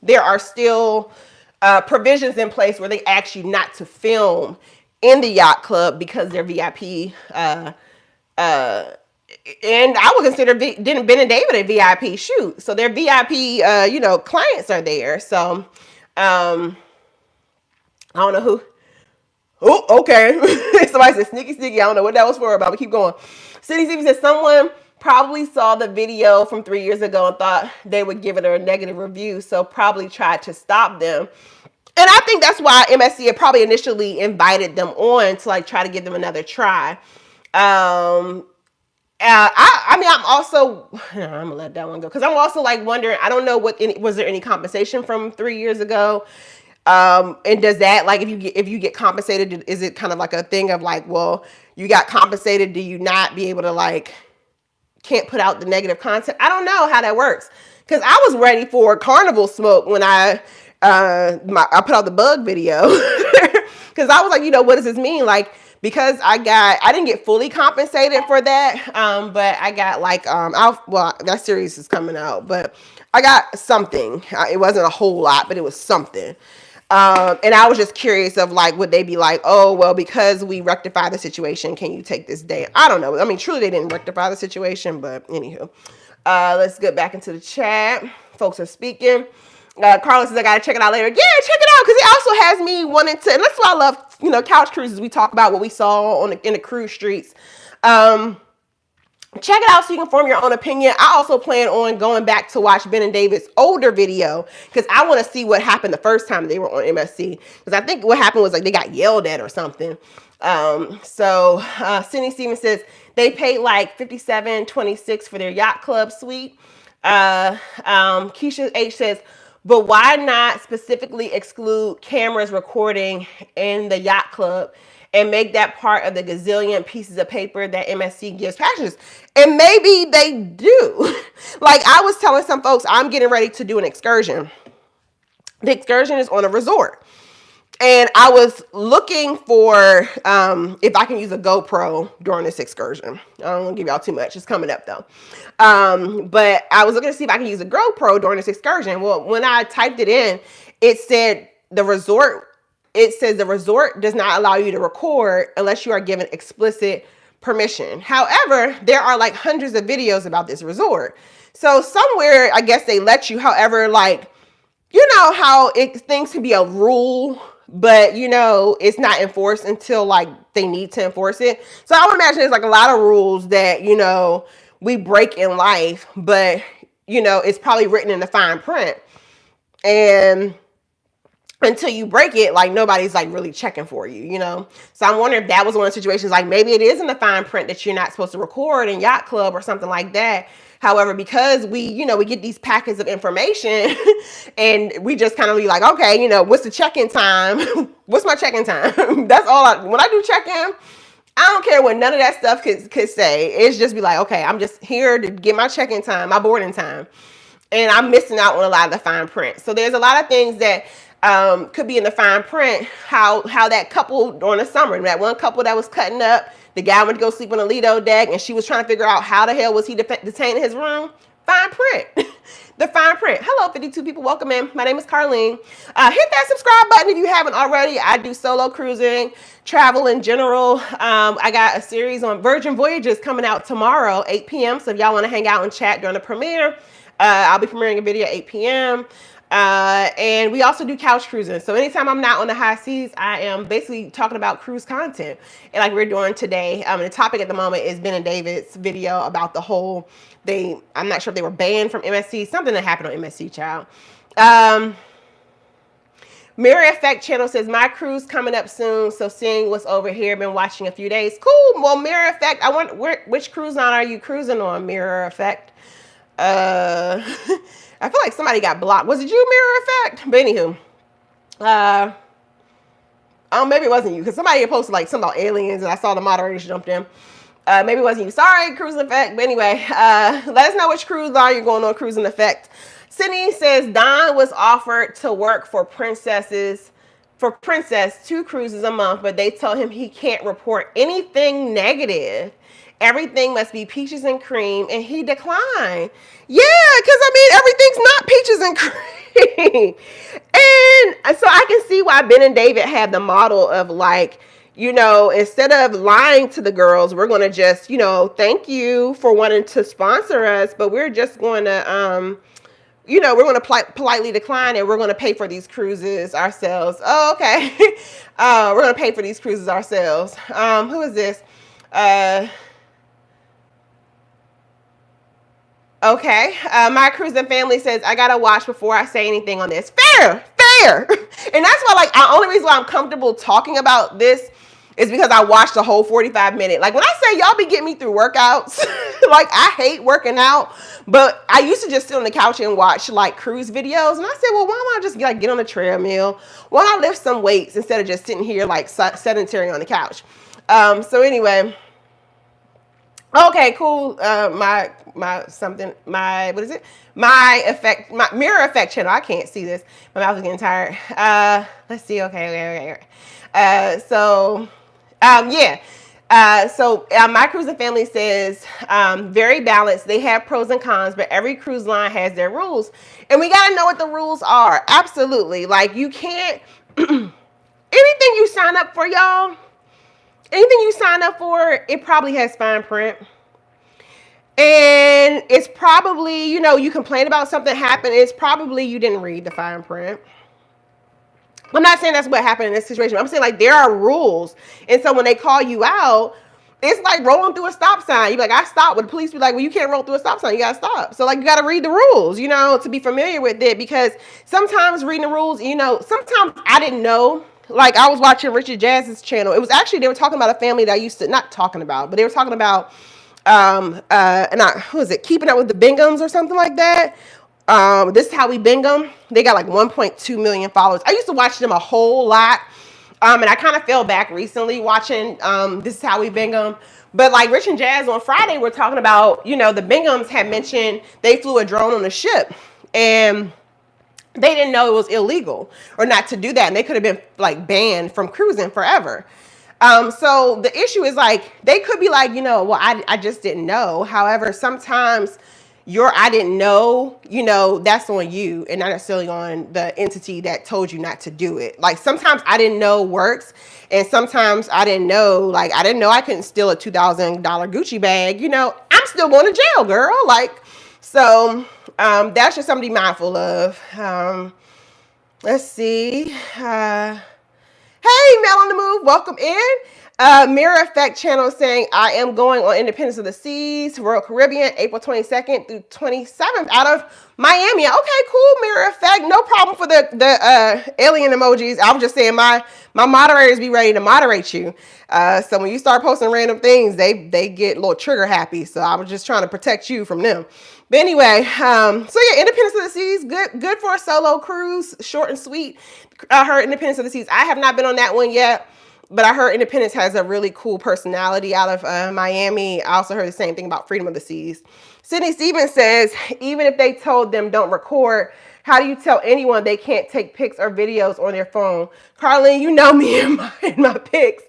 There are still provisions in place where they ask you not to film in the yacht club because they're VIP. And I would consider Ben and David a VIP. Shoot, so their VIP, clients are there. So I don't know who. Oh, okay. Somebody said sneaky. I don't know what that was for, but we keep going. City Stevens said someone probably saw the video from 3 years ago and thought they would give it a negative review, so probably tried to stop them. And I think that's why MSC had probably initially invited them on to like try to give them another try. I'm gonna let that one go because I'm also like wondering. I don't know was there any compensation from 3 years ago? And does that, like, if you get compensated, is it kind of like a thing of like, well, you got compensated, do you not be able to like can't put out the negative content? I don't know how that works because I was ready for carnival smoke when I put out the bug video because I was like, what does this mean? Like, because I didn't get fully compensated for that, but I got like that series is coming out, but I got something. It wasn't a whole lot, but it was something. And I was just curious of like, would they be like, oh, well, because we rectify the situation, can you take this day? I don't know. I mean, truly they didn't rectify the situation, but anywho, let's get back into the chat. Folks are speaking. Carlene says, I got to check it out later. Yeah, check it out. Cause it also has me wanting to, and that's why I love, couch cruises. We talk about what we saw in the cruise streets. Check it out so you can form your own opinion. I also plan on going back to watch Ben and David's older video because I want to see what happened the first time they were on MSC. Because I think what happened was like they got yelled at or something. Sydney Stevens says They paid like $57.26 for their yacht club suite. Keisha H says, but why not specifically exclude cameras recording in the yacht club and make that part of the gazillion pieces of paper that MSC gives passengers? And maybe they do. Like I was telling some folks, I'm getting ready to do an excursion. The excursion is on a resort. And I was looking for if I can use a GoPro during this excursion. I don't want to give y'all too much. It's coming up though. But I was looking to see if I can use a GoPro during this excursion. Well, when I typed it in, it said the resort does not allow you to record unless you are given explicit permission. However, there are like hundreds of videos about this resort. So somewhere, I guess they let you, however, like, you know how things can be a rule, but you know, it's not enforced until like they need to enforce it. So I would imagine there's like a lot of rules that, you know, we break in life, but you know, it's probably written in the fine print. And until you break it, like nobody's like really checking for you, you know? So I'm wondering if that was one of the situations, like maybe it is in the fine print that you're not supposed to record in yacht club or something like that. However, because we get these packets of information and we just kind of be like, okay, you know, what's the check-in time? What's my check-in time? That's all when I do check-in, I don't care what none of that stuff could say. It's just be like, okay, I'm just here to get my check-in time, my boarding time. And I'm missing out on a lot of the fine print. So there's a lot of things that could be in the fine print, how that couple during the summer, that one couple that was cutting up, the guy went to go sleep on a Lido deck and she was trying to figure out how the hell was he detained in his room. Fine print. The fine print. Hello, 52 people. Welcome in. My name is Carlene. Hit that subscribe button if you haven't already. I do solo cruising, travel in general. I got a series on Virgin Voyages coming out tomorrow, 8 p.m. So if y'all want to hang out and chat during the premiere, I'll be premiering a video at 8 p.m. And we also do couch cruising. So anytime I'm not on the high seas, I am basically talking about cruise content. And like we're doing today, the topic at the moment is Ben and David's video about the whole, I'm not sure if they were banned from MSC, something that happened on MSC, child. Mirror Effect channel says, my cruise coming up soon. So seeing what's over here, been watching a few days. Cool. Well, Mirror Effect, I wonder which cruise line are you cruising on, Mirror Effect? I feel like somebody got blocked. Was it you, Mirror Effect? But anywho, oh, maybe it wasn't you, because somebody had posted like something about aliens and I saw the moderators jumped in. Maybe it wasn't you. Sorry, Cruising Effect. But anyway, let us know which cruise line you're going on, Cruising Effect. Sydney says, Don was offered to work for Princess 2 cruises a month, but they told him he can't report anything negative. Everything must be peaches and cream, and he declined. Yeah, because I mean, everything's not peaches and cream. And so I can see why Ben and David had the model of like, you know, instead of lying to the girls, we're going to just, you know, thank you for wanting to sponsor us, but we're just going to, you know, we're going to politely decline and we're going to pay for these cruises ourselves. Oh, okay. We're going to pay for these cruises ourselves. Who is this? Okay. My cruising family says, I got to watch before I say anything on this. Fair. And that's why, like, the only reason why I'm comfortable talking about this is because I watched the whole 45-minute. Like, when I say y'all be getting me through workouts, like, I hate working out, but I used to just sit on the couch and watch, like, cruise videos. And I said, well, why don't I just, like, get on the treadmill? Why don't I lift some weights instead of just sitting here, like, sedentary on the couch? So anyway, okay, cool. My Mirror Effect channel. I can't see this. My mouth is getting tired. Let's see. Okay. So my cruising family says, very balanced. They have pros and cons, but every cruise line has their rules. And we got to know what the rules are. Absolutely. Like, you can't, anything you sign up for, y'all, it probably has fine print. And it's probably, you know, you complain about something happened. It's probably you didn't read the fine print. I'm not saying that's what happened in this situation. I'm saying, like, there are rules. And so when they call you out, it's like rolling through a stop sign. You're like, I stopped. But the police be like, well, you can't roll through a stop sign. You got to stop. So, like, you got to read the rules, you know, to be familiar with it. Because sometimes reading the rules, you know, sometimes I didn't know like I was watching Richard Jazz's channel. It was actually, they were talking about a family that I used to, not talking about, but they were talking about, who is it? Keeping Up with the Binghams or something like that. This is How We Bingham. They got like 1.2 million followers. I used to watch them a whole lot. And I kind of fell back recently watching This Is How We Bingham. But like Rich and Jazz on Friday were talking about, you know, the Binghams had mentioned they flew a drone on a ship. And they didn't know it was illegal or not to do that. And they could have been like banned from cruising forever. So the issue is like, they could be like, you know, well, I just didn't know. However, sometimes your I didn't know, you know, that's on you and not necessarily on the entity that told you not to do it. Like sometimes I didn't know works, and sometimes I didn't know, like I didn't know I couldn't steal a $2,000 Gucci bag. You know, I'm still going to jail, girl. Like, so that's just something to be mindful of. Let's see. Hey, Mel on the Move, welcome in. Mirror Effect channel saying, I am going on Independence of the Seas, Royal Caribbean, April 22nd through 27th out of Miami. Okay, cool, Mirror Effect. No problem for the alien emojis. I was just saying my moderators be ready to moderate you. So when you start posting random things, they get a little trigger happy. So I was just trying to protect you from them. But anyway, so yeah, Independence of the Seas, good for a solo cruise, short and sweet. I heard Independence of the Seas. I have not been on that one yet, but I heard Independence has a really cool personality out of Miami. I also heard the same thing about Freedom of the Seas. Sydney Stevens says, even if they told them don't record, how do you tell anyone they can't take pics or videos on their phone? Carlene, you know me and my pics.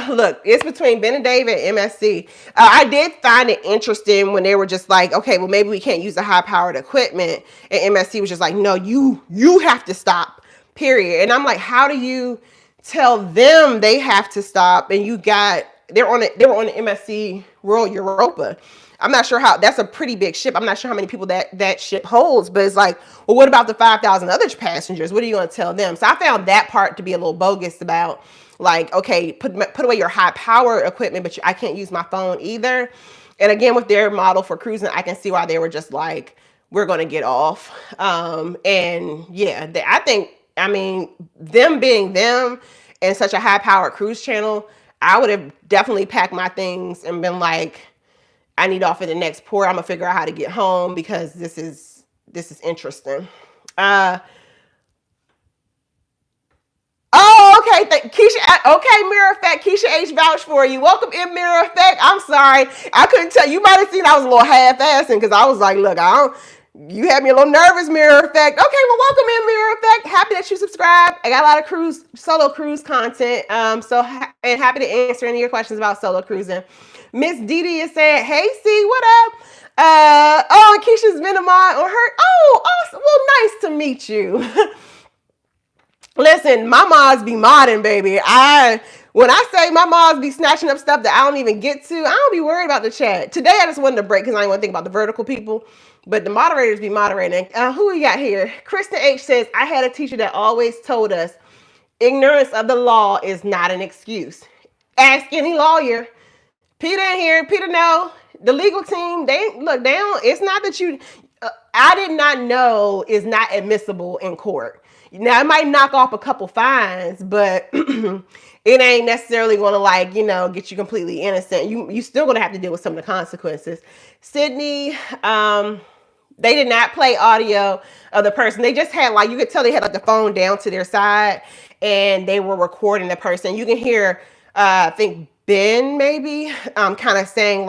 Look, it's between Ben and David and MSC. I did find it interesting when they were just like, okay, well, maybe we can't use the high-powered equipment. And MSC was just like, no, you have to stop, period. And I'm like, how do you tell them they have to stop? And they were on the MSC Royal Europa. I'm not sure how, that's a pretty big ship. I'm not sure how many people that ship holds, but it's like, well, what about the 5,000 other passengers? What are you going to tell them? So I found that part to be a little bogus about like, okay, put away your high power equipment, but I can't use my phone either. And again, with their model for cruising, I can see why they were just like, we're going to get off. And yeah, I mean, them being them and such a high powered cruise channel, I would have definitely packed my things and been like, I need off at the next port. I'm gonna figure out how to get home because this is interesting. Okay, Keisha. Okay, Mirror Effect. Keisha H vouch for you. Welcome in, Mirror Effect. I'm sorry, I couldn't tell. You might have seen I was a little half-assing because I was like, look, you had me a little nervous, Mirror Effect. Okay, well, welcome in, Mirror Effect. Happy that you subscribed. I got a lot of solo cruise content. And happy to answer any of your questions about solo cruising. Miss Didi is saying, hey, C, what up? And Keisha's been a mod on her. Oh, awesome. Well, nice to meet you. Listen, my mods be modding, baby. When I say my mods be snatching up stuff that I don't even get to, I don't be worried about the chat. Today, I just wanted to break because I didn't want to think about the vertical people. But the moderators be moderating. Who we got here? Kristen H says, I had a teacher that always told us ignorance of the law is not an excuse. Ask any lawyer. Peter in here. Peter, no. The legal team, it's not that you, I did not know is not admissible in court. Now, it might knock off a couple fines, but it ain't necessarily going to get you completely innocent. You still going to have to deal with some of the consequences. Sydney, they did not play audio of the person. They just had you could tell they had the phone down to their side and they were recording the person. You can hear, I think Ben maybe kind of saying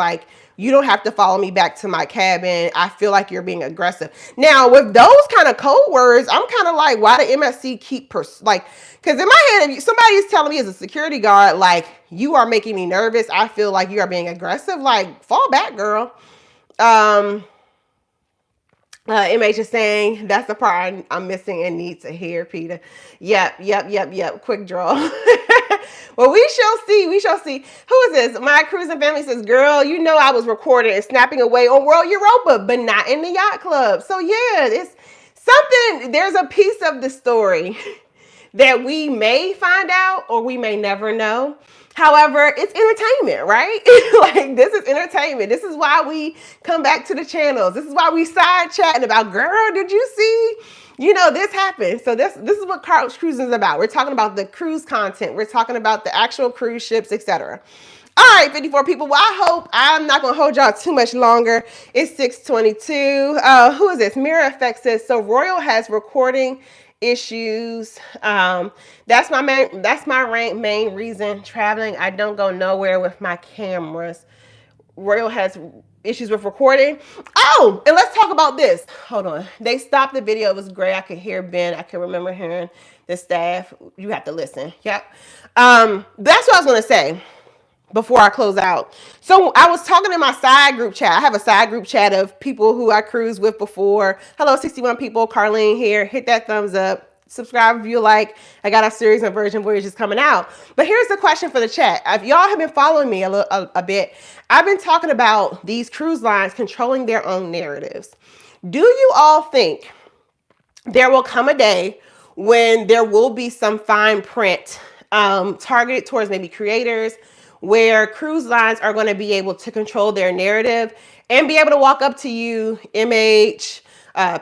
you don't have to follow me back to my cabin. I feel like you're being aggressive. Now, with those kind of code words, I'm kind of like, why the MSC keep, because in my head, if somebody is telling me as a security guard, you are making me nervous, I feel like you are being aggressive, fall back, girl. MH is saying, that's the part I'm missing and need to hear, Peter. Yep. Quick draw. Well, we shall see. Who is this? My cruising family says, girl, I was recording and snapping away on World Europa, but not in the yacht club. So yeah, it's something, there's a piece of the story that we may find out or we may never know. However, it's entertainment, right? Like, this is entertainment. This is why we come back to the channels. This is why we side chatting about, girl, did you see? This happened. So this is what Carl's Cruising is about. We're talking about the cruise content. We're talking about the actual cruise ships, etc. All right, 54 people. Well, I hope I'm not going to hold y'all too much longer. It's 6:22. Who is this? Mirror Effect says, so Royal has recording issues. That's my main reason traveling. I don't go nowhere with my cameras. Royal has issues with recording. Oh, and let's talk about this. Hold on. They stopped the video. It was great. I could hear Ben. I can remember hearing the staff. You have to listen. Yep. That's what I was going to say before I close out. So I was talking in my side group chat. I have a side group chat of people who I cruised with before. Hello, 61 people. Carlene here. Hit that thumbs up. Subscribe if you like. I got a series of Virgin Voyages coming out. But here's the question for the chat. If y'all have been following me a bit, I've been talking about these cruise lines controlling their own narratives. Do you all think there will come a day when there will be some fine print targeted towards maybe creators, where cruise lines are going to be able to control their narrative and be able to walk up to you, MH,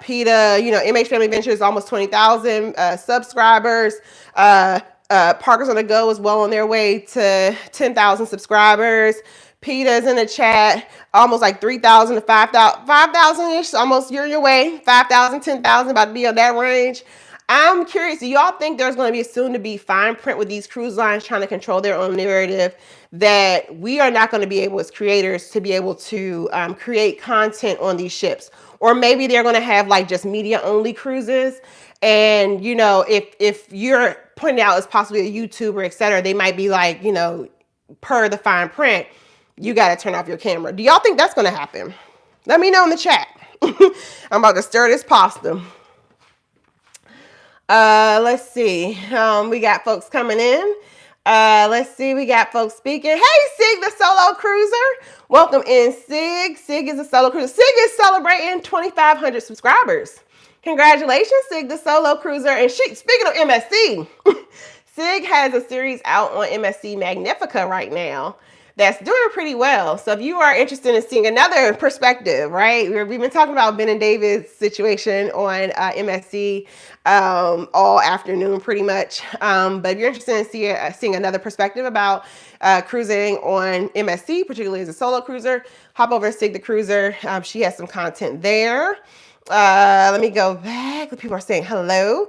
PETA, MH Family Ventures, almost 20,000 subscribers. Parkers on the Go is well on their way to 10,000 subscribers. PETA's in the chat, almost like 3,000 to 5,000-ish, almost you're your way, 5,000, 10,000, about to be on that range. I'm curious, do y'all think there's going to be soon to be fine print with these cruise lines trying to control their own narrative, that we are not going to be able as creators to be able to create content on these ships? Or maybe they're going to have like just media only cruises. And, if you're putting out as possibly a YouTuber, et cetera, they might be like, per the fine print, you got to turn off your camera. Do y'all think that's going to happen? Let me know in the chat. I'm about to stir this pasta. Let's see. We got folks coming in. Let's see. We got folks speaking. Hey, Sig, the solo cruiser. Welcome in, Sig. Sig is a solo cruiser. Sig is celebrating 2,500 subscribers. Congratulations, Sig, the solo cruiser. And speaking of MSC, Sig has a series out on MSC Magnifica right now that's doing pretty well. So if you are interested in seeing another perspective, right? We've been talking about Ben and David's situation on MSC all afternoon pretty much. But if you're interested in seeing another perspective about cruising on MSC, particularly as a solo cruiser, hop over to Sig the Cruiser. She has some content there. Let me go back. The people are saying hello.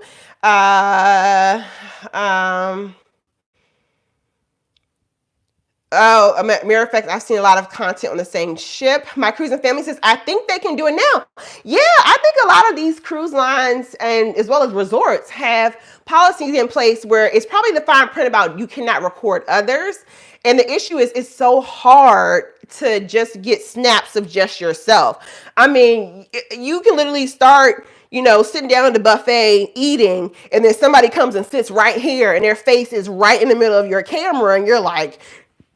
Oh, Mirror Effect, I've seen a lot of content on the same ship. My cruising family says, I think they can do it now. Yeah, I think a lot of these cruise lines and as well as resorts have policies in place where it's probably the fine print about you cannot record others. And the issue is it's so hard to just get snaps of just yourself. I mean, you can literally start sitting down at the buffet eating, and then somebody comes and sits right here and their face is right in the middle of your camera. And you're like,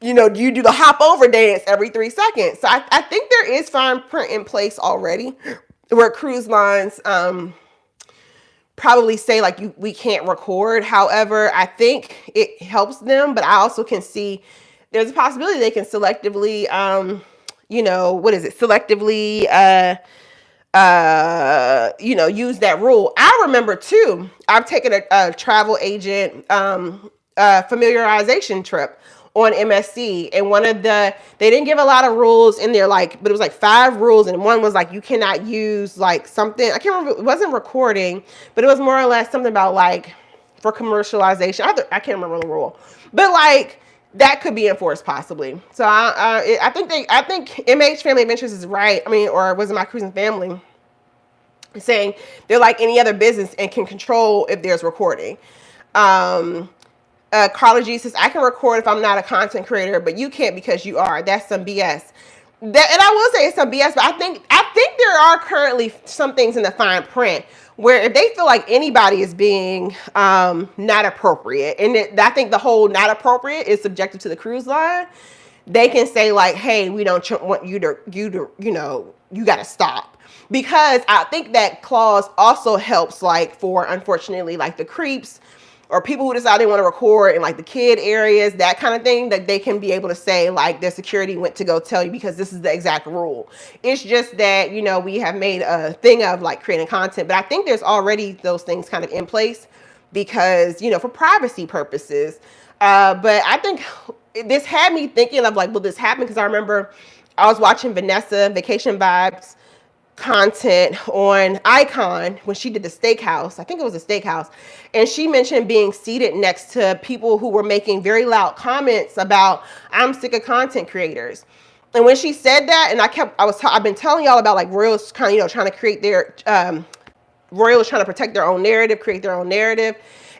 you do the hop over dance every 3 seconds. So I think there is fine print in place already where cruise lines probably say like we can't record. However, I think it helps them, but I also can see there's a possibility they can selectively, selectively, use that rule. I remember too, I've taken a travel agent familiarization trip on MSC, and they didn't give a lot of rules in there, but it was like 5 rules, and one was like you cannot use like something, I can't remember, it wasn't recording, but it was more or less something about like for commercialization. I can't remember the rule, but like that could be enforced possibly. So I think MH Family Adventures is right. I mean, or was it My Cruising Family saying they're like any other business and can control if there's recording. Carla G says, I can record if I'm not a content creator, but you can't because you are. That's some BS. And I will say it's some BS, but I think there are currently some things in the fine print where if they feel like anybody is being not appropriate, and I think the whole not appropriate is subjective to the cruise line, they can say like, hey, we don't want you to you got to stop. Because I think that clause also helps like for, unfortunately, like the creeps or people who decide they want to record in like the kid areas, that kind of thing, that they can be able to say like their security went to go tell you because this is the exact rule. It's just that, you know, we have made a thing of like creating content, but I think there's already those things kind of in place because, you know, for privacy purposes. But I think this had me thinking of like, will this happen? Because I remember I was watching Vanessa Vacation Vibes content on Icon when she did the steakhouse. I think it was a steakhouse. And she mentioned being seated next to people who were making very loud comments about, I'm sick of content creators. And when she said that, and I've been telling y'all about like Royals kind of, you know, trying to create their, Royals trying to protect their own narrative, create their own narrative.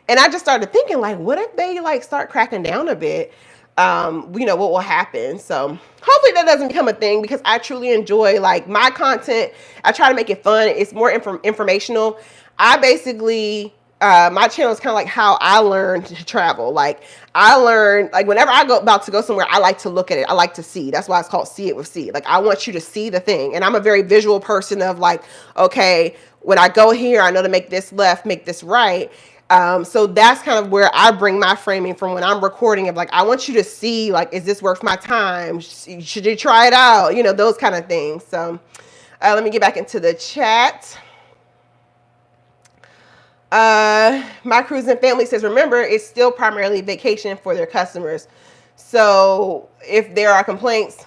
And I just started thinking like, what if they like start cracking down a bit? You know, what will happen? So hopefully that doesn't become a thing because I truly enjoy like my content. I try to make it fun. It's more informational. I basically, my channel is kind of like how I learned to travel. Like I learned, like whenever I go about to go somewhere, I like to look at it. I like to see. That's why it's called See It with C. Like I want you to see the thing. And I'm a very visual person of like, okay, when I go here, I know to make this left, make this right. So that's kind of where I bring my framing from when I'm recording of like, I want you to see, like, is this worth my time? Should you try it out? You know, those kind of things. So let me get back into the chat. My cruising family says, remember, it's still primarily vacation for their customers. So if there are complaints,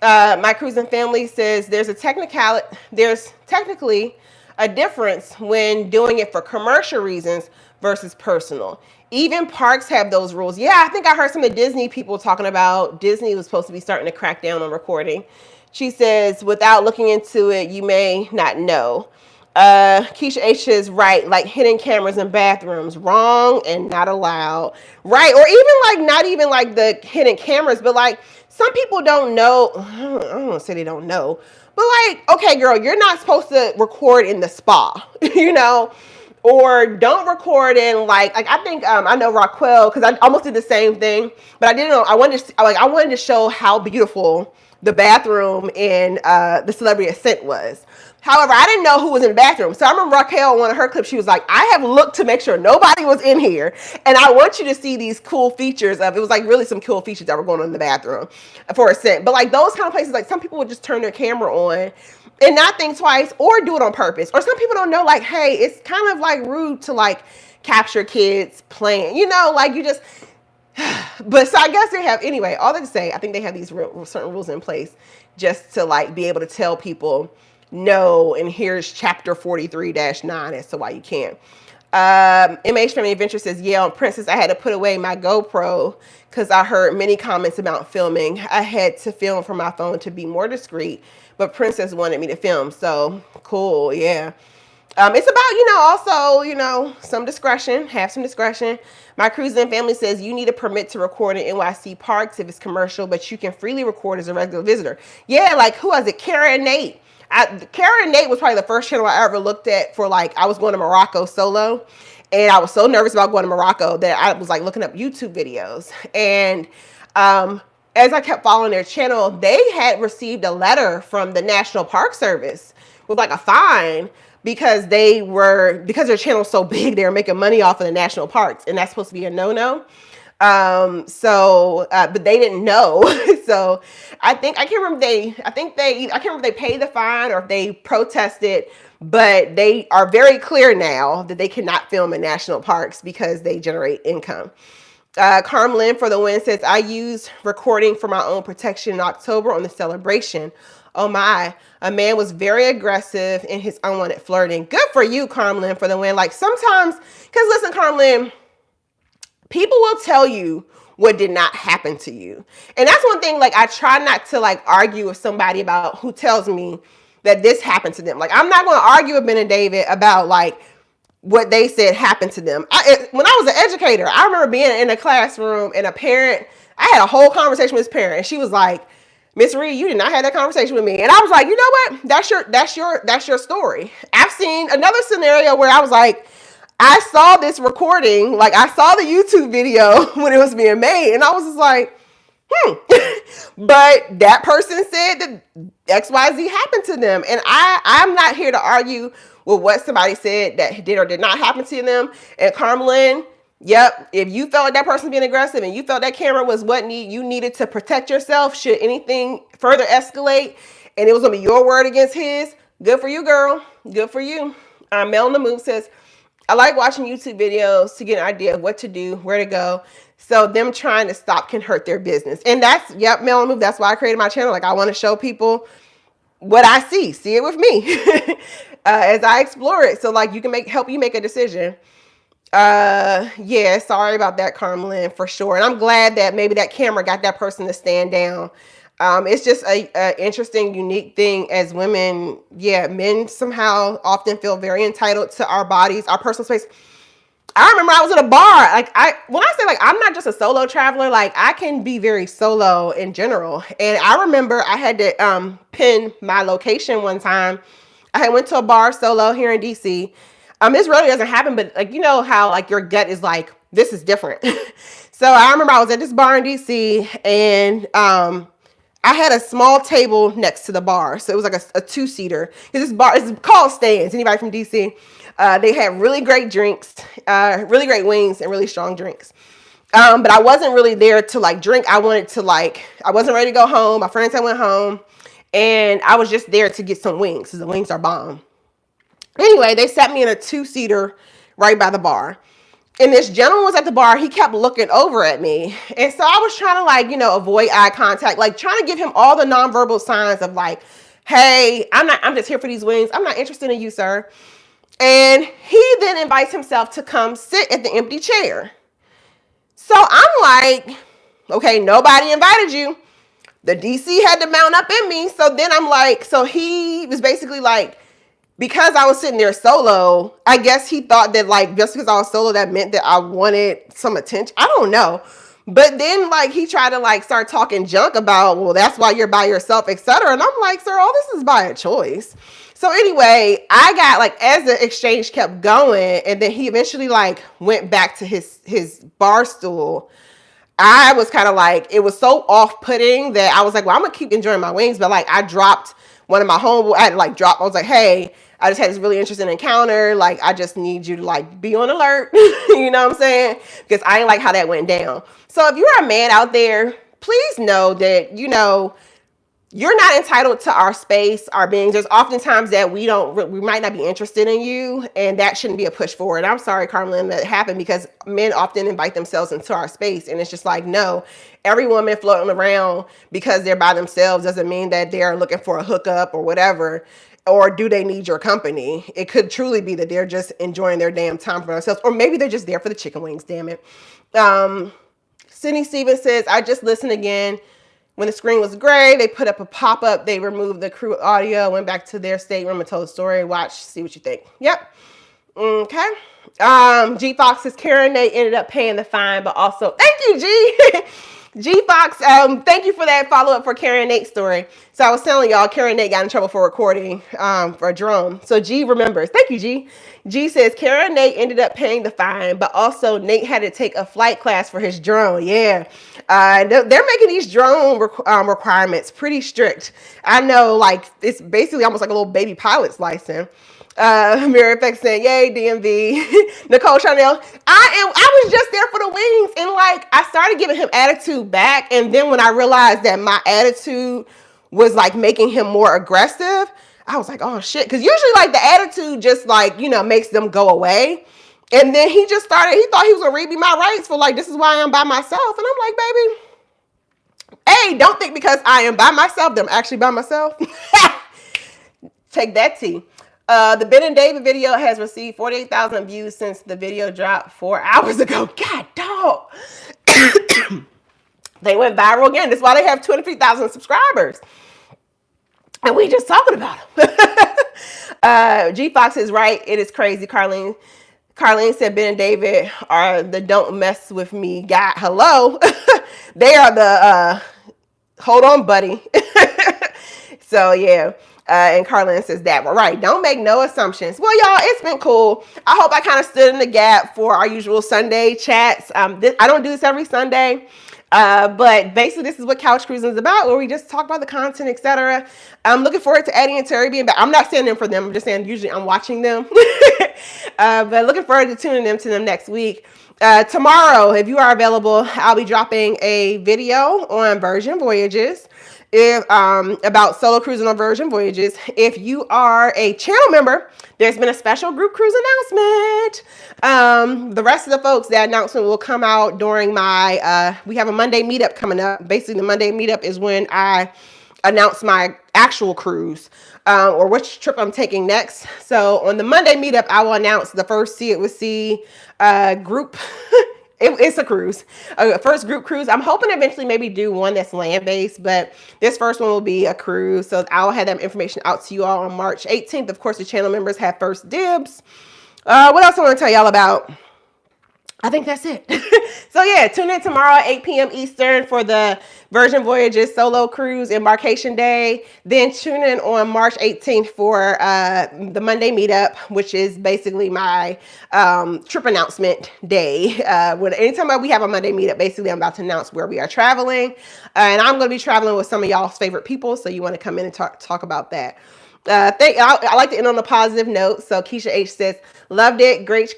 my cruising family says there's technically a difference when doing it for commercial reasons versus personal. Even parks have those rules. Yeah, I think I heard some of the Disney people talking about Disney was supposed to be starting to crack down on recording. She says, without looking into it, you may not know. Keisha H is right, like hidden cameras in bathrooms, wrong and not allowed. Right, or even like, not even like the hidden cameras, but like some people don't know. I don't want to say they don't know. But like, okay, girl, you're not supposed to record in the spa, you know, or don't record in like I think I know Raquel because I almost did the same thing, but I didn't know. I wanted to show how beautiful the bathroom in the Celebrity Ascent was. However, I didn't know who was in the bathroom. So I remember Raquel in one of her clips, she was like, I have looked to make sure nobody was in here. And I want you to see these cool features of, it was like really some cool features that were going on in the bathroom for Ascent. But like those kind of places, like some people would just turn their camera on and not think twice or do it on purpose. Or some people don't know like, hey, it's kind of like rude to like capture kids playing, you know, like you just, but so I guess they have, anyway, all that to say, I think they have these certain rules in place just to like be able to tell people, no, and here's chapter 43-9 as to why you can't. MH Family Adventure says, yeah, on Princess, I had to put away my GoPro because I heard many comments about filming. I had to film from my phone to be more discreet, but Princess wanted me to film. So cool, yeah. It's about, you know, also, you know, some discretion, have some discretion. My cruising family says you need a permit to record in NYC parks if it's commercial, but you can freely record as a regular visitor. Yeah, like who was it? Kara and Nate. Kara and Nate was probably the first channel I ever looked at for like, I was going to Morocco solo. And I was so nervous about going to Morocco that I was like looking up YouTube videos. And as I kept following their channel, they had received a letter from the National Park Service with like a fine because their channel is so big, they were making money off of the national parks. And that's supposed to be a no-no. But they didn't know. So I can't remember if they paid the fine or if they protested, but they are very clear now that they cannot film in national parks because they generate income. Carlene for the win says, I used recording for my own protection in October on the celebration. Oh my, a man was very aggressive in his unwanted flirting. Good for you, Carlene, for the win. Like sometimes, because listen, Carlene, people will tell you what did not happen to you. And that's one thing, like, I try not to, like, argue with somebody about who tells me that this happened to them. Like, I'm not going to argue with Ben and David about, like, what they said happened to them. When I was an educator, I remember being in a classroom and a parent, I had a whole conversation with his parent, and she was like, Miss Reid, you did not have that conversation with me. And I was like, you know what? That's your story. I've seen another scenario where I was like, I saw this recording, like I saw the YouTube video when it was being made, and I was just like, but that person said that XYZ happened to them. And I'm not here to argue with what somebody said that did or did not happen to them. And Carlene, yep, if you felt like that person being aggressive and you felt that camera was what you needed to protect yourself should anything further escalate, and it was gonna be your word against his, good for you, girl. Good for you. Mel on the Move says, I like watching YouTube videos to get an idea of what to do, where to go. So them trying to stop can hurt their business. And that's, yep, Mel on the Move. That's why I created my channel. Like, I want to show people what I see it with me as I explore it. So like you can help you make a decision. Yeah, sorry about that, Carlene, for sure. And I'm glad that maybe that camera got that person to stand down. It's just a interesting, unique thing as women. Yeah, men somehow often feel very entitled to our bodies, our personal space. I remember I was at a bar. Like when I say like I'm not just a solo traveler, like I can be very solo in general. And I remember I had to pin my location one time. I had went to a bar solo here in DC. This really doesn't happen, but like you know how like your gut is like this is different. So I remember I was at this bar in DC, and I had a small table next to the bar. So it was like a two-seater. This bar is called Stands. Anybody from DC? They had really great drinks, really great wings, and really strong drinks. But I wasn't really there to like drink. I wanted to like, I wasn't ready to go home. My friends had went home, and I was just there to get some wings because the wings are bomb. Anyway, they sat me in a two-seater right by the bar. And this gentleman was at the bar. He kept looking over at me. And so I was trying to like, you know, avoid eye contact, like trying to give him all the nonverbal signs of like, hey, I'm just here for these wings. I'm not interested in you, sir. And he then invites himself to come sit at the empty chair. So I'm like, okay, nobody invited you. The DC had to mount up in me. So then I'm like, so he was basically like, because I was sitting there solo, I guess he thought that like, just because I was solo, that meant that I wanted some attention. I don't know. But then like, he tried to like start talking junk about, well, that's why you're by yourself, etc. And I'm like, sir, all this is by a choice. So anyway, I got like, as the exchange kept going, and then he eventually like went back to his bar stool. I was kind of like, it was so off-putting that I was like, well, I'm gonna keep enjoying my wings. But like, I dropped one of my homeboys. I had to like drop. I was like, hey, I just had this really interesting encounter. Like, I just need you to like be on alert. You know what I'm saying? Because I didn't like how that went down. So if you're a man out there, please know that, you know, you're not entitled to our space, our beings. There's oftentimes that we might not be interested in you, and that shouldn't be a push forward. I'm sorry, Carlene, that happened, because men often invite themselves into our space, and it's just like, no, every woman floating around because they're by themselves doesn't mean that they're looking for a hookup or whatever, or do they need your company? It could truly be that they're just enjoying their damn time for themselves, or maybe they're just there for the chicken wings, damn it. Sydney Stevens says, I just listened again. When the screen was gray, they put up a pop-up. They removed the crew audio, went back to their stateroom and told a story. Watch, see what you think. Yep. Okay. G Fox says, Karen, they ended up paying the fine, but also, thank you, G. G Fox, thank you for that follow-up for Karen Nate's story. So I was telling y'all, Karen Nate got in trouble for recording for a drone. So G remembers. Thank you, G. G says, Karen Nate ended up paying the fine, but also Nate had to take a flight class for his drone. Yeah. They're making these drone requirements pretty strict. I know, like, it's basically almost like a little baby pilot's license. Mary Effect saying, yay, DMV. Nicole Chanel, I was just there for the wings, and like I started giving him attitude back, and then when I realized that my attitude was like making him more aggressive, I was like, oh shit, because usually like the attitude just like, you know, makes them go away. And then he just started, he thought he was gonna read me my rights for like, this is why I'm by myself. And I'm like, baby, hey, don't think because I am by myself that I'm actually by myself. Take that tea. The Ben and David video has received 48,000 views since the video dropped 4 hours ago. God, dog. They went viral again. That's why they have 23,000 subscribers. And we just talking about them. G Fox is right. It is crazy, Carlene. Carlene said Ben and David are the don't mess with me guy. Hello. They are the hold on, buddy. So, yeah. And Carlene says that. Well, right. Don't make no assumptions. Well, y'all, it's been cool. I hope I kind of stood in the gap for our usual Sunday chats. I don't do this every Sunday. But basically, this is what couch cruising is about, where we just talk about the content, etc. I'm looking forward to adding it to Airbnb. I'm not saying them for them. I'm just saying usually I'm watching them. But looking forward to tuning them to them next week. Tomorrow, if you are available, I'll be dropping a video on Virgin Voyages. If about solo cruising on Virgin Voyages. If you are a channel member, there's been a special group cruise announcement. The rest of the folks, that announcement will come out during my, we have a Monday meetup coming up. Basically, the Monday meetup is when I announce my actual cruise or which trip I'm taking next. So on the Monday meetup, I will announce the first See It With C group. It's a cruise, first group cruise. I'm hoping to eventually maybe do one that's land-based, but this first one will be a cruise. So I'll have that information out to you all on March 18th. Of course, the channel members have first dibs. What else I want to tell y'all about? I think that's it. So yeah, tune in tomorrow at 8 p.m. Eastern for the Virgin Voyages solo cruise embarkation day. Then tune in on March 18th for the Monday meetup, which is basically my trip announcement day. Anytime we have a Monday meetup, basically I'm about to announce where we are traveling. And I'm going to be traveling with some of y'all's favorite people. So you want to come in and talk about that. I like to end on a positive note. So Keisha H says, loved it. Great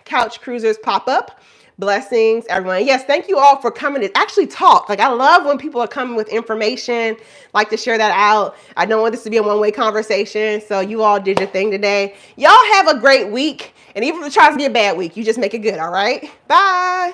couch cruisers pop up. Blessings, everyone. Yes, thank you all for coming to actually talk. Like, I love when people are coming with information, like to share that out. I don't want this to be a one-way conversation. So you all did your thing today. Y'all have a great week. And even if it tries to be a bad week, you just make it good. All right. Bye.